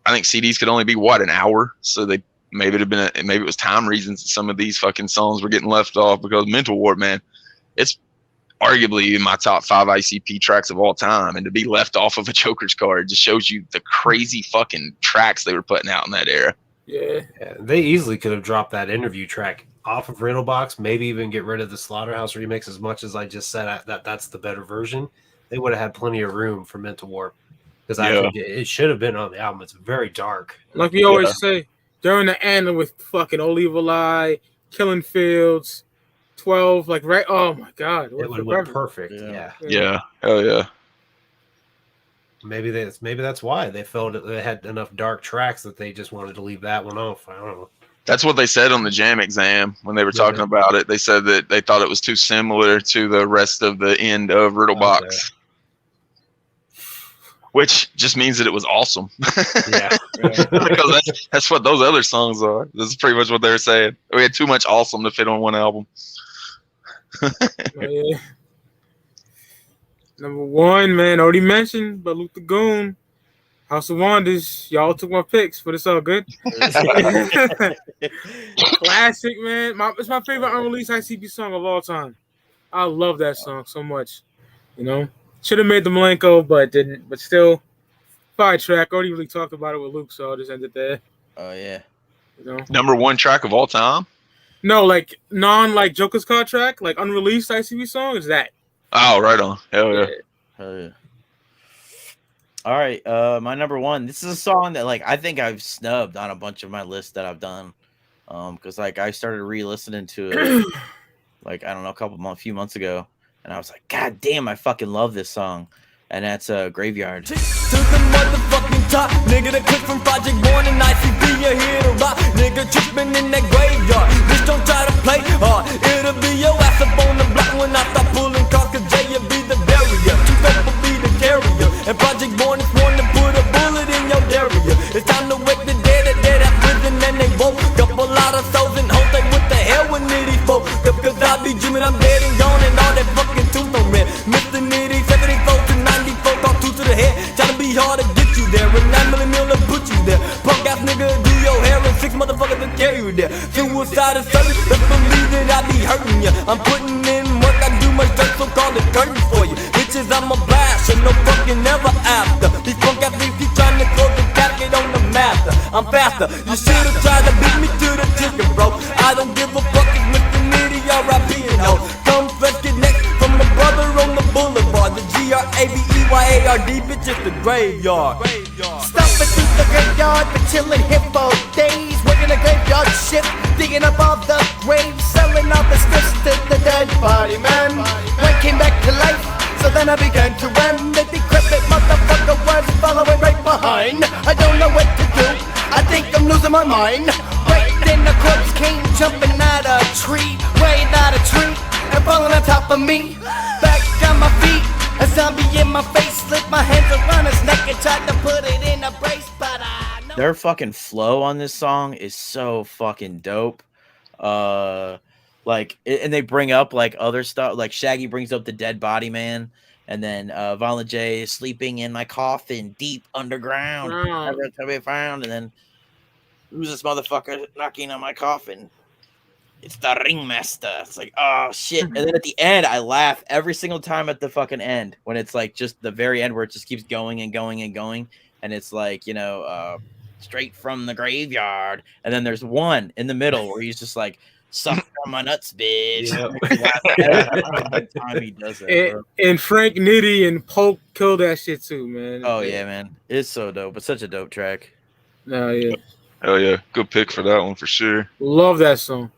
I think CDs could only be an hour, so they maybe it was time reasons that some of these fucking songs were getting left off. Because Mental Warp, man, it's arguably in my top 5 ICP tracks of all time, and to be left off of a Jokerz card just shows you the crazy fucking tracks they were putting out in that era. Yeah, they easily could have dropped that interview track off of Riddlebox, maybe even get rid of the Slaughterhouse remix. As much as I just said that's the better version, they would have had plenty of room for Mental Warp, because I think it should have been on the album. It's very dark, like we always say. During the end with fucking Old Evil Eye, Killing Fields, 12, like right. Oh my god, it would have been perfect. Yeah, hell yeah. Maybe that's why they felt that they had enough dark tracks that they just wanted to leave that one off. I don't know. That's what they said on the Jam Exam when they were talking about it. They said that they thought it was too similar to the rest of the end of Riddlebox. Okay. Which just means that it was awesome. Yeah. Because that's what those other songs are. This is pretty much what they were saying. We had too much awesome to fit on one album. Number 1, man, already mentioned, but Luke the Goon, House of Wonders. Y'all took my picks, but it's all good. Classic, man. It's my favorite unreleased ICP song of all time. I love that song so much. Should have made the Malenko, but didn't. But still, fire track. Already really talked about it with Luke, so I'll just end it there. Oh yeah. Number 1 track of all time? No, like Jokerz card track, like unreleased ICP song is that. Oh, right on. Hell yeah. Hell yeah. All right, my number 1. This is a song that I think I've snubbed on a bunch of my lists that I've done. because like I started re-listening to it, like I don't know, few months ago, and I was like, God damn, I fucking love this song, and that's Graveyard. To the motherfucking top, nigga, the clip from Project Born and ICP, you here to rock, nigga, tripping in that graveyard. Bitch, don't try to play hard, it'll be your ass up on the block when I start pulling cars, cause Jay will be the barrier, too dope will be the carrier, and Project Born is one to put a bullet in your area. It's time to wake the dead at prison and they woke up a lot of souls and hoes, like what the hell with these folks, cause I be dreaming I'm dead and gone and all that fucking tooth on red, Mr. Nitty, 74 to 94, talk two to the head, tryna be hard to get you there, and 9 millimeter put you there, punk ass nigga do your hair and 6 motherfuckers to carry you there, suicide is certain, let's believe that I be hurting you, I'm putting in work, I do my dirt, so call the curtains for you, bitches I'm a blast, and no fucking never after, these punk ass niggas keep trying to close the casket on the master, I'm faster, you should've tried to beat me to the chicken, bro, I don't give a fuck if Mr. Nitty R.I.P. and ho, come fresh, get next from my brother on the boulevard, the GRAVEYARD, bitch, it's the graveyard. Stomping through the graveyard, been chilling here for days. Working the graveyard shift, digging up all the graves, selling all the stiffs to the dead body man. One came back to life, so then I began to run. The decrepit motherfucker was following right behind. I don't know what to do, I think I'm losing my mind. Right then the corpse came jumping out a tree, way out a tree, and falling on top of me. Back on my feet, a zombie in my face, slipped my hands around his neck and tried to put it in a brace, but I know. Their fucking flow on this song is so fucking dope. Like, and they bring up like other stuff, like Shaggy brings up the dead body man, and then Violent J is sleeping in my coffin deep underground, never to be found, and then who's this motherfucker knocking on my coffin? It's the ringmaster. It's like, oh shit. And then at the end, I laugh every single time at the fucking end when it's like just the very end where it just keeps going and going and going. And it's like, you know, straight from the graveyard. And then there's one in the middle where he's just like, suck on my nuts, bitch. Every time he does that, and Frank Nitty and Polk killed that shit too, man. Oh yeah, man. It's so dope. It's such a dope track. No, yeah. Oh yeah, good pick for that one for sure. Love that song.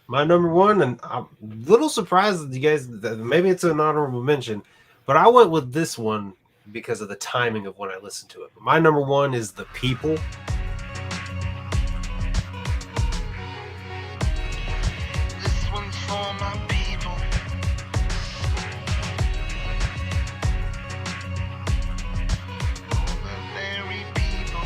My number one, and I'm a little surprised that you guys, that maybe it's an honorable mention, but I went with this one because of the timing of when I listened to it. But my number one is The People. This one's for my people. All the very people.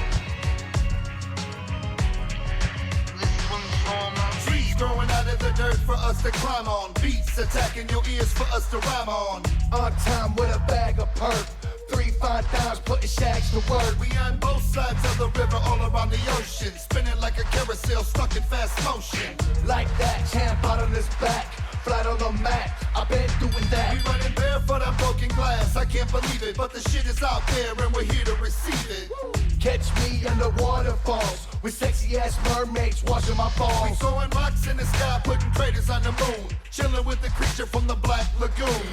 This one's for my Trees growing out of the dirt for us to climb on. Beats attacking your ears for us to rhyme on. On time with a bag of perp. 3 fine dimes putting shags to work. We on both sides of the river, all around the ocean. Spinning like a carousel, stuck in fast motion. Like that, champ out on his back. Flat on the mat, I've been doing that. We running barefoot on broken glass, I can't believe it. But the shit is out there and we're here to receive it. Catch me in the waterfalls with sexy ass mermaids washing my balls. We throwing rocks in the sky, putting craters on the moon. Chilling with the creature from the Black Lagoon.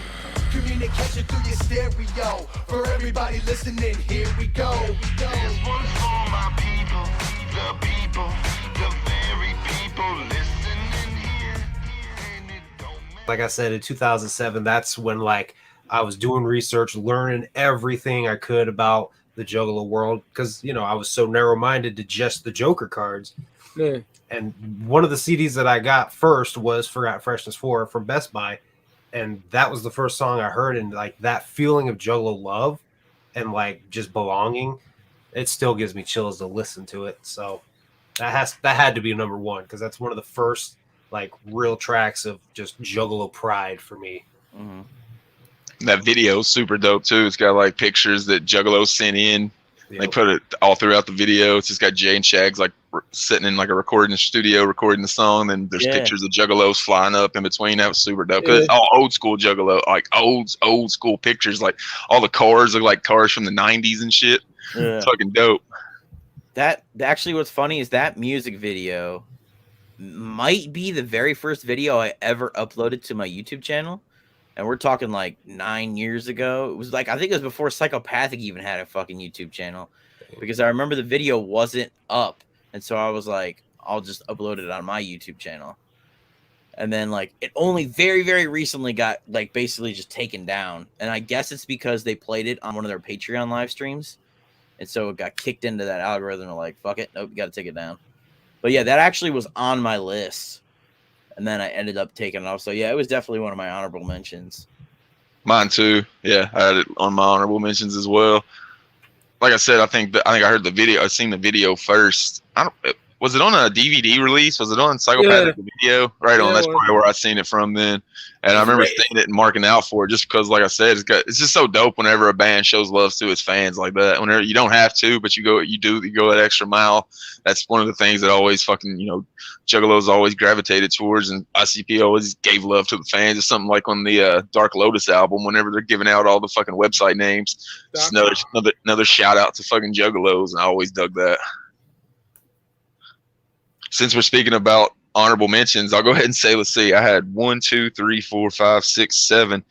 Communication through your stereo. For everybody listening, here we go. This one's for my people, the very people listening here. And it don't matter. Like I said, in 2007, that's when like I was doing research, learning everything I could about the Juggalo world, because you know I was so narrow-minded to just the Joker cards. Yeah. And one of the CDs that I got first was Forgotten Freshness 4 from Best Buy, and that was the first song I heard, and like that feeling of Juggalo love and like just belonging, it still gives me chills to listen to it. So that had to be number one, because that's one of the first like real tracks of just Juggalo pride for me. Mm-hmm. That video is super dope too. It's got like pictures that Juggalo sent in. Yep. They put it all throughout the video. It's just got Jay and Shags like sitting in like a recording studio recording the song. And there's pictures of Juggalos flying up in between. That was super dope. Cause it's all old school Juggalo, like old school pictures. Like all the cars look like cars from the 90s and shit. Yeah. It's fucking dope. That actually, what's funny is that music video might be the very first video I ever uploaded to my YouTube channel. And we're talking like 9 years ago. It was like, I think it was before Psychopathic even had a fucking YouTube channel, because I remember the video wasn't up And so I was like, I'll just upload it on my YouTube channel. And then like it only very, very recently got like basically just taken down. And I guess it's because they played it on one of their Patreon live streams. And so it got kicked into that algorithm. Like, fuck it. Nope, you got to take it down. But yeah, that actually was on my list. And then I ended up taking it off. So yeah, it was definitely one of my honorable mentions. Mine too. Yeah, I had it on my honorable mentions as well. Like I said, I think I heard the video. I seen the video first. Was it on a DVD release? Was it on Psychopathic Video? Right on. That's probably where I seen it from then. And I remember seeing it and marking out for it just because, like I said, it's just so dope whenever a band shows love to its fans like that. Whenever you don't have to, but you go that extra mile. That's one of the things that always fucking, Juggalos always gravitated towards, and ICP always gave love to the fans. It's something like on the Dark Lotus album, whenever they're giving out all the fucking website names. Just another shout out to fucking Juggalos, and I always dug that. Since we're speaking about honorable mentions, I'll go ahead and say, let's see, I had 1, 2, 3, 4, 5, 6, 7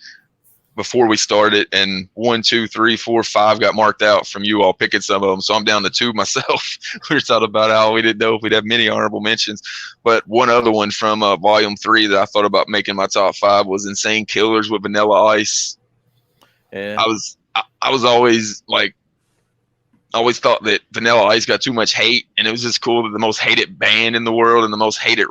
before we started, and 1, 2, 3, 4, 5 got marked out from you all picking some of them. So I'm down to 2 myself. We were talking about how we didn't know if we'd have many honorable mentions, but one other one from Volume 3 that I thought about making my top 5 was Insane Killers with Vanilla Ice. Yeah. I was always like, I always thought that Vanilla Ice got too much hate, and it was just cool that the most hated band in the world and the most hated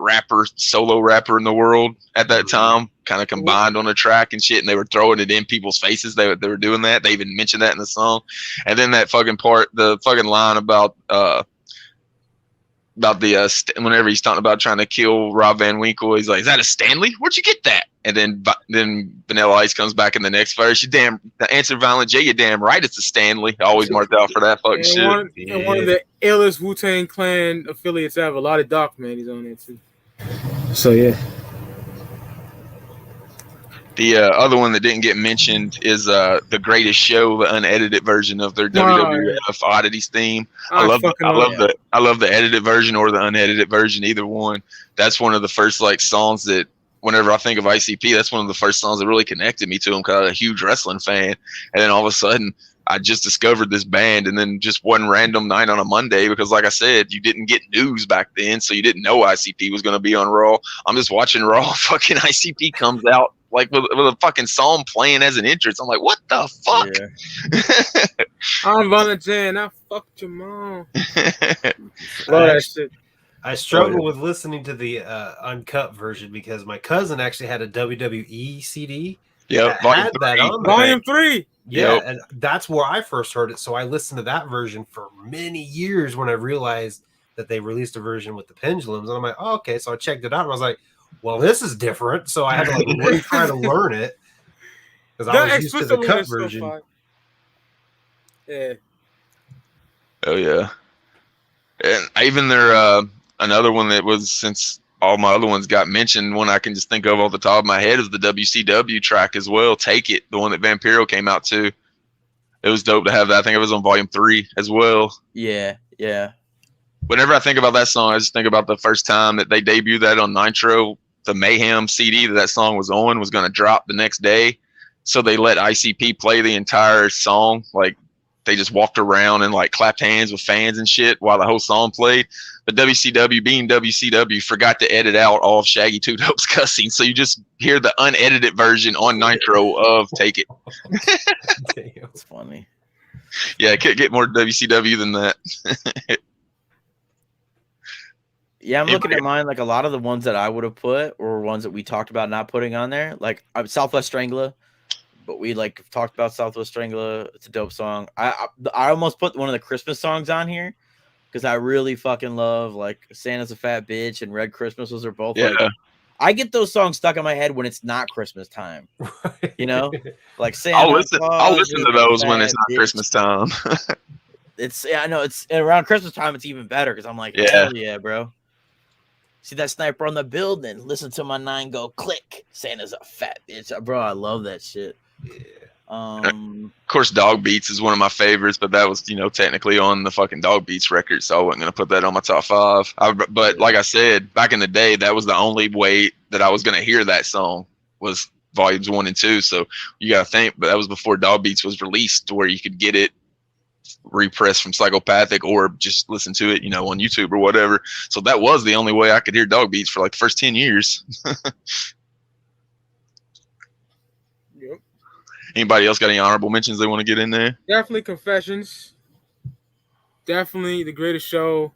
solo rapper in the world at that time kind of combined on a track and shit, and they were throwing it in people's faces. They were doing that. They even mentioned that in the song. And then that fucking part, the fucking line about whenever he's talking about trying to kill Rob Van Winkle, he's like, "Is that a Stanley? Where'd you get that?" And then Vanilla Ice comes back in the next verse. The answer, Violent J, you're damn right, it's a Stanley. I always marked out for that fucking shit. One of the illest Wu-Tang Clan affiliates ever. A lot of Doc Man, he's on there too. So yeah. The other one that didn't get mentioned is The Greatest Show, the unedited version of their WWF Oddities theme. I love the edited version or the unedited version, either one. That's one of the first songs that, whenever I think of ICP, that's one of the first songs that really connected me to them because I was a huge wrestling fan. And then all of a sudden, I just discovered this band, and then just one random night on a Monday, because like I said, you didn't get news back then, so you didn't know ICP was going to be on Raw. I'm just watching Raw, fucking ICP comes out with a fucking song playing as an entrance. I'm like, what the fuck? Yeah. I'm volunteering. I fucked your mom. Love that shit. I struggle with listening to the uncut version because my cousin actually had a WWE CD. Yeah, Volume 3. Yeah, and that's where I first heard it. So I listened to that version for many years when I realized that they released a version with the pendulums. And I'm like, oh, okay. So I checked it out and I was like, well, this is different. So I had to really try to learn it because I was used to the cut version. So yeah. Oh, yeah. And even their another one that was, since all my other ones got mentioned, one I can just think of off the top of my head is the WCW track as well. Take It, the one that Vampiro came out to. It was dope to have that. I think it was on Volume 3 as well. Yeah, yeah. Whenever I think about that song, I just think about the first time that they debuted that on Nitro. The Mayhem CD that song was on was going to drop the next day. So they let ICP play the entire song. Like, they just walked around and clapped hands with fans and shit while the whole song played. But WCW, being WCW, forgot to edit out all of Shaggy 2 Dope's cussing. So you just hear the unedited version on Nitro of Take It. Damn, that's funny. Yeah, it can't get more WCW than that. Yeah, I'm looking at mine. A lot of the ones that I would have put were ones that we talked about not putting on there. Southwest Strangler. But we talked about Southwest Strangler. It's a dope song. I almost put one of the Christmas songs on here because I really fucking love Santa's a Fat Bitch and Red Christmas. Those are both I get those songs stuck in my head when it's not Christmas time. You know, Santa. I'll listen to those when it's not Christmas time. I know it's around Christmas time. It's even better because I'm like, hell yeah, bro. See that sniper on the building. Listen to my 9 go click. Santa's a fat bitch, bro. I love that shit. Yeah. Of course, Dog Beats is one of my favorites, but that was technically on the fucking Dog Beats record, so I wasn't gonna put that on my top 5. But like I said, back in the day, that was the only way that I was gonna hear that song was Volumes 1 and 2. So you gotta think, but that was before Dog Beats was released, where you could get it repress from Psychopathic or just listen to it, on YouTube or whatever. So that was the only way I could hear Dog Beats for like the first 10 years. Yep. Anybody else got any honorable mentions they want to get in there? Definitely Confessions. Definitely The Greatest Show.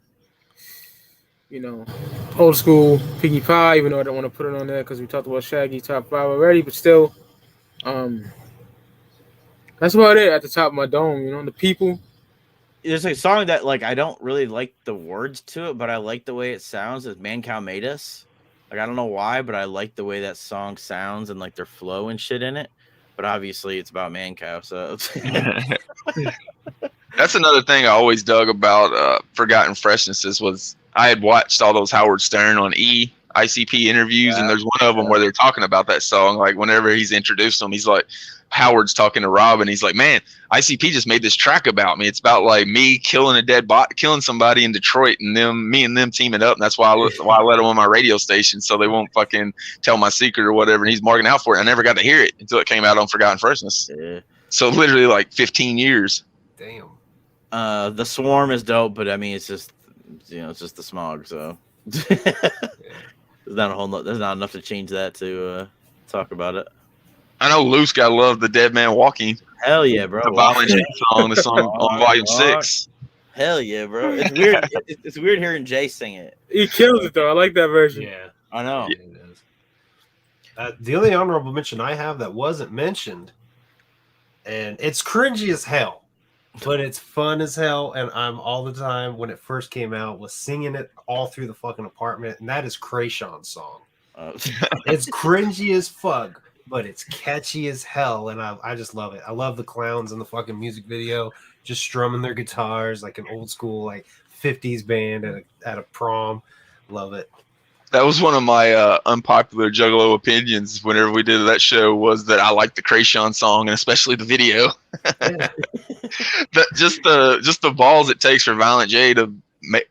Old school Piggy Pie, even though I don't want to put it on there because we talked about Shaggy top 5 already, but still, that's about it at the top of my dome. The People. There's a song that like I don't really like the words to it, but I like the way it sounds. Is Man Cow Made Us. Like I don't know why, but I like the way that song sounds and like their flow and shit in it. But obviously it's about Man Cow, so that's another thing I always dug about Forgotten Freshnesses was I had watched all those Howard Stern on ICP interviews, and there's one of them where they're talking about that song. Like whenever he's introduced them, he's like, Howard's talking to Rob, and he's like, "Man, ICP just made this track about me. It's about like me killing a dead bot, killing somebody in Detroit, and me and them teaming up. And that's why I let them on my radio station, so they won't fucking tell my secret or whatever." And he's marking out for it. I never got to hear it until it came out on Forgotten Freshness. Yeah. So literally like 15 years. Damn. The Swarm is dope, but I mean, it's just it's just the Smog. So there's not enough to change that to talk about it. I know Luce got love the Dead Man Walking. Hell yeah, bro. The Violent J song, the song on Volume 6. Hell yeah, bro. It's weird. It's weird hearing Jay sing it. He kills it, though. I like that version. Yeah. I know. Yeah. The only honorable mention I have that wasn't mentioned, and it's cringy as hell, but it's fun as hell, and I'm all the time, when it first came out, was singing it all through the fucking apartment, and that is Krayshawn's song. It's cringy as fuck, but it's catchy as hell, and I just love it. I love the clowns in the fucking music video, just strumming their guitars like an old school like 50s band at a prom. Love it. That was one of my unpopular Juggalo opinions whenever we did that show, was that I like the Krayshawn song and especially the video. Just the balls it takes for Violent J to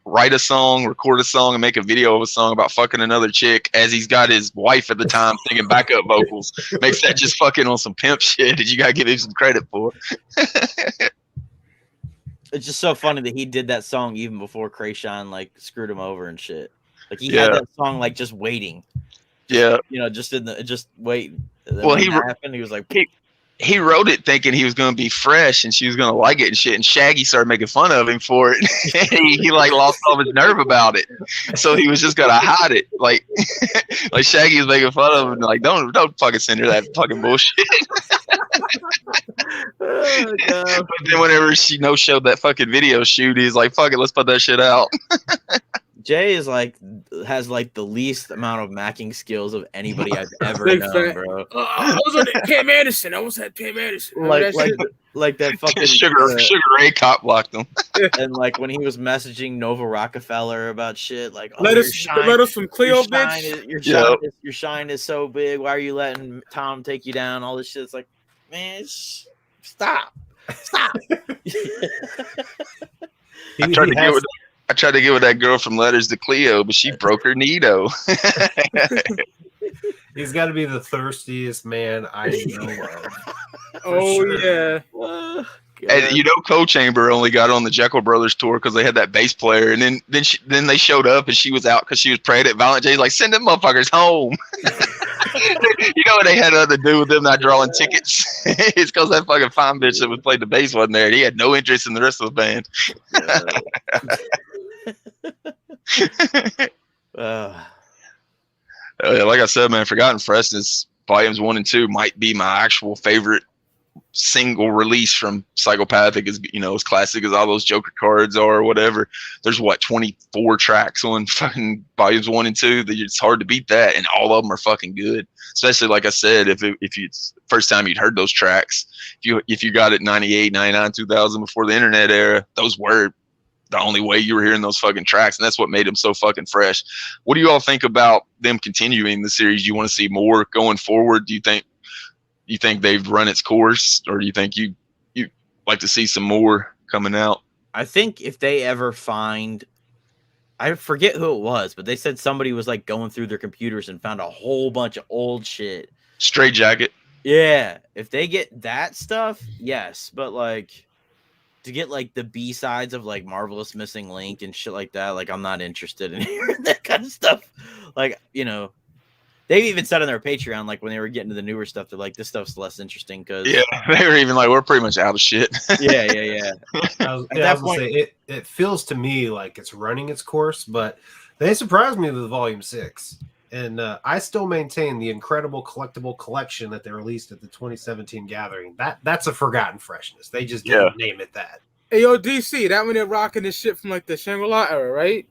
write a song, record a song, and make a video of a song about fucking another chick as he's got his wife at the time singing backup vocals. Makes that just fucking on some pimp shit that you gotta give him some credit for. It's just so funny that he did that song even before Krayshawn like screwed him over and shit. Like he had that song like just waiting. Yeah. Just waiting. Well, he was like he wrote it thinking he was going to be fresh and she was going to like it and shit. And Shaggy started making fun of him for it. he like lost all his nerve about it. So he was just going to hide it. Like Shaggy was making fun of him. Like, don't fucking send her that fucking bullshit. Oh, God. But then whenever she showed that fucking video shoot, he's like, fuck it, let's put that shit out. Jay is has the least amount of macking skills of anybody I've ever known, bro. I was on Pam Anderson. I almost had Pam Anderson. Like that fucking Sugar Ray cop blocked him. And like when he was messaging Nova Rockefeller about shit, like let us from Cleo, bitch. Your shine is so big. Why are you letting Tom take you down? All this shit. It's like, man, stop. I tried to get with that girl from Letters to Cleo, but she broke her Nito. He's got to be the thirstiest man I know of. Yeah. And Co-Chamber only got on the Jekyll Brothers tour because they had that bass player, and then they showed up and she was out because she was pregnant. Violent J's like, send them motherfuckers home. What they had to do with them not drawing tickets? It's because that fucking fine bitch that was played the bass wasn't there. He had no interest in the rest of the band. Like I said, man, Forgotten Freshness Volumes 1 and 2 might be my actual favorite single release from Psychopathic. As as classic as all those Joker cards are or whatever. There's 24 tracks on fucking Volumes 1 and 2 that it's hard to beat that, and all of them are fucking good. Especially like I said, if it's the first time you'd heard those tracks, if you got it 98, 99, 2000 before the internet era, those were the only way you were hearing those fucking tracks, and that's what made them so fucking fresh. What do you all think about them continuing the series? Do you want to see more going forward? Do you think they've run its course, or do you think you like to see some more coming out? I think if they ever find, I forget who it was, but they said somebody was like going through their computers and found a whole bunch of old shit. Straight Jacket. Yeah, if they get that stuff, yes, but like to get like the B-sides of like Marvelous Missing Link and shit like that. Like I'm not interested in hearing that kind of stuff. Like, you know, they've even said on their Patreon, like when they were getting to the newer stuff, they're like, this stuff's less interesting because they were even like, we're pretty much out of shit. yeah. At that point, it feels to me like it's running its course, but they surprised me with Volume 6. And I still maintain the incredible collectible collection that they released at the 2017 Gathering. That's a Forgotten Freshness. They just didn't name it that. Hey, yo, DC, that when they're rocking this shit from like the Shangri-La era, right?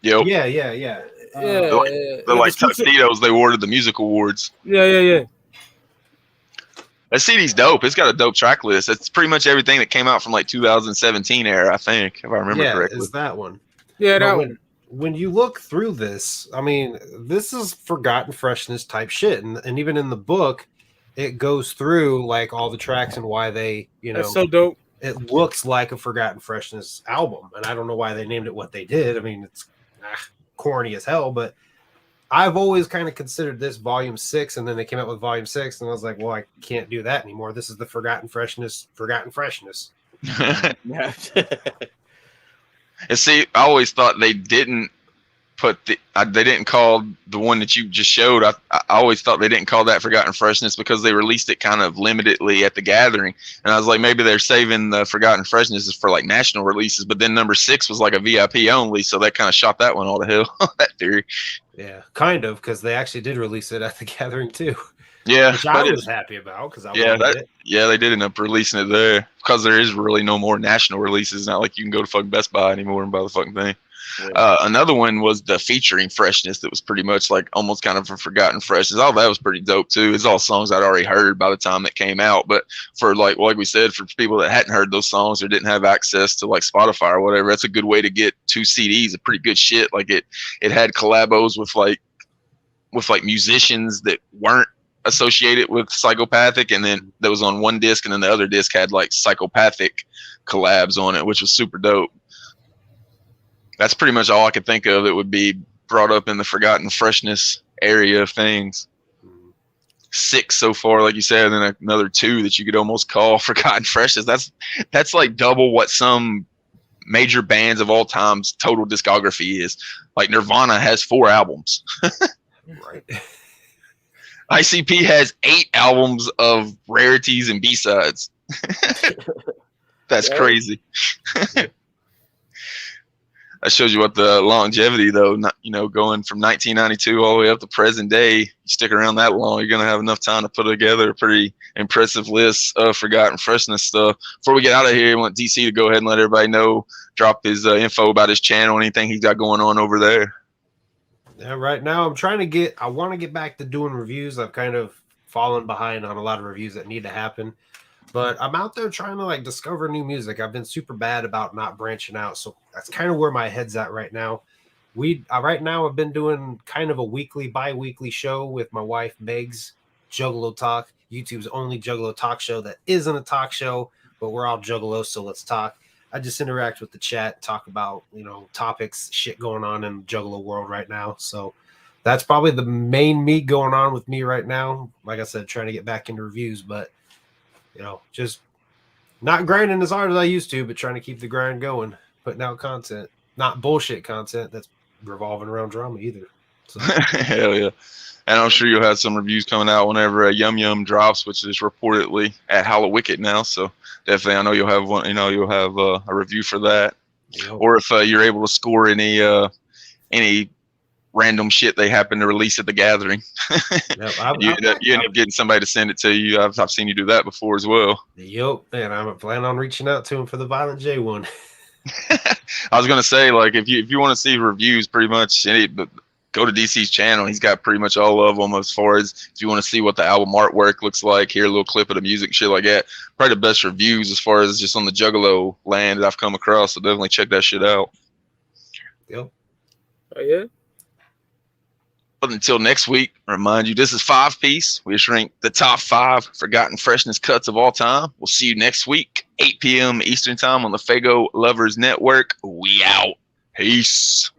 Yep. Yeah. They're like tuxedos they wore to the music awards. Yeah. That CD's dope. It's got a dope track list. It's pretty much everything that came out from like 2017 era, I think, if I remember correctly. Yeah, it's that one. Yeah, that one. When you look through this, I mean, this is Forgotten Freshness type shit. And even in the book, it goes through like all the tracks and why they, you know. That's so dope. It looks like a Forgotten Freshness album. And I don't know why they named it what they did. I mean, it's corny as hell, but I've always kind of considered this Volume 6, and then they came out with Volume 6, and I was like, well, I can't do that anymore. This is the Forgotten Freshness. And see, I always thought they didn't put they didn't call the one that you just showed. I always thought they didn't call that Forgotten Freshness because they released it kind of limitedly at the Gathering. And I was like, maybe they're saving the Forgotten Freshness for like national releases. But then number 6 was like a VIP only, so that kind of shot that one all to hell. That theory. Yeah, kind of, because they actually did release it at the Gathering too. Yeah, which I was happy about because I they did end up releasing it there because there is really no more national releases. It's not like you can go to fucking Best Buy anymore and buy the fucking thing. Yeah. Another one was the featuring Freshness that was pretty much like almost kind of a Forgotten Freshness. All that was pretty dope too. It's all songs I'd already heard by the time that came out, but for like we said, for people that hadn't heard those songs or didn't have access to like Spotify or whatever, that's a good way to get 2 CDs of pretty good shit. Like it had collabos with like musicians that weren't associated with Psychopathic, and then that was on one disc, and then the other disc had like Psychopathic collabs on it, which was super dope. That's pretty much all I could think of that would be brought up in the Forgotten Freshness area of things. 6 so far, like you said, and then another 2 that you could almost call Forgotten Freshness. That's like double what some major bands of all time's total discography is. Like Nirvana has 4 albums. Right. ICP has 8 albums of rarities and B-sides. That's crazy. That shows you what the longevity, though, going from 1992 all the way up to present day. You stick around that long, you're going to have enough time to put together a pretty impressive list of Forgotten Freshness stuff. Before we get out of here, I want DC to go ahead and let everybody know, drop his info about his channel, anything he's got going on over there. Yeah, right now I want to get back to doing reviews. I've kind of fallen behind on a lot of reviews that need to happen, but I'm out there trying to like discover new music. I've been super bad about not branching out, so that's kind of where my head's at right now. Right now I've been doing kind of a bi-weekly show with my wife Meg's Juggalo Talk, YouTube's only Juggalo Talk show that isn't a talk show, but we're all juggalos, so let's talk. I just interact with the chat, talk about, topics, shit going on in the Juggalo world right now. So that's probably the main meat going on with me right now. Like I said, trying to get back into reviews, but, just not grinding as hard as I used to, but trying to keep the grind going, putting out content, not bullshit content that's revolving around drama either. So. Hell yeah. And I'm sure you'll have some reviews coming out whenever Yum Yum drops, which is reportedly at Hallowicked now. So definitely, I know you'll have one. You'll have a review for that. Yep. Or if you're able to score any random shit they happen to release at the Gathering, yep, you end up getting somebody to send it to you. I've seen you do that before as well. Yep, and I'm planning on reaching out to him for the Violent J one. I was gonna say, like, if you want to see reviews, pretty much go to DC's channel. He's got pretty much all of them as far as if you want to see what the album artwork looks like, hear a little clip of the music, shit like that. Probably the best reviews as far as just on the Juggalo land that I've come across. So definitely check that shit out. Yep. Oh, yeah. But until next week, remind you, this is 5-piece. We just rank the top 5 Forgotten Freshness cuts of all time. We'll see you next week, 8 p.m. Eastern time on the Faygo Lovers Network. We out. Peace.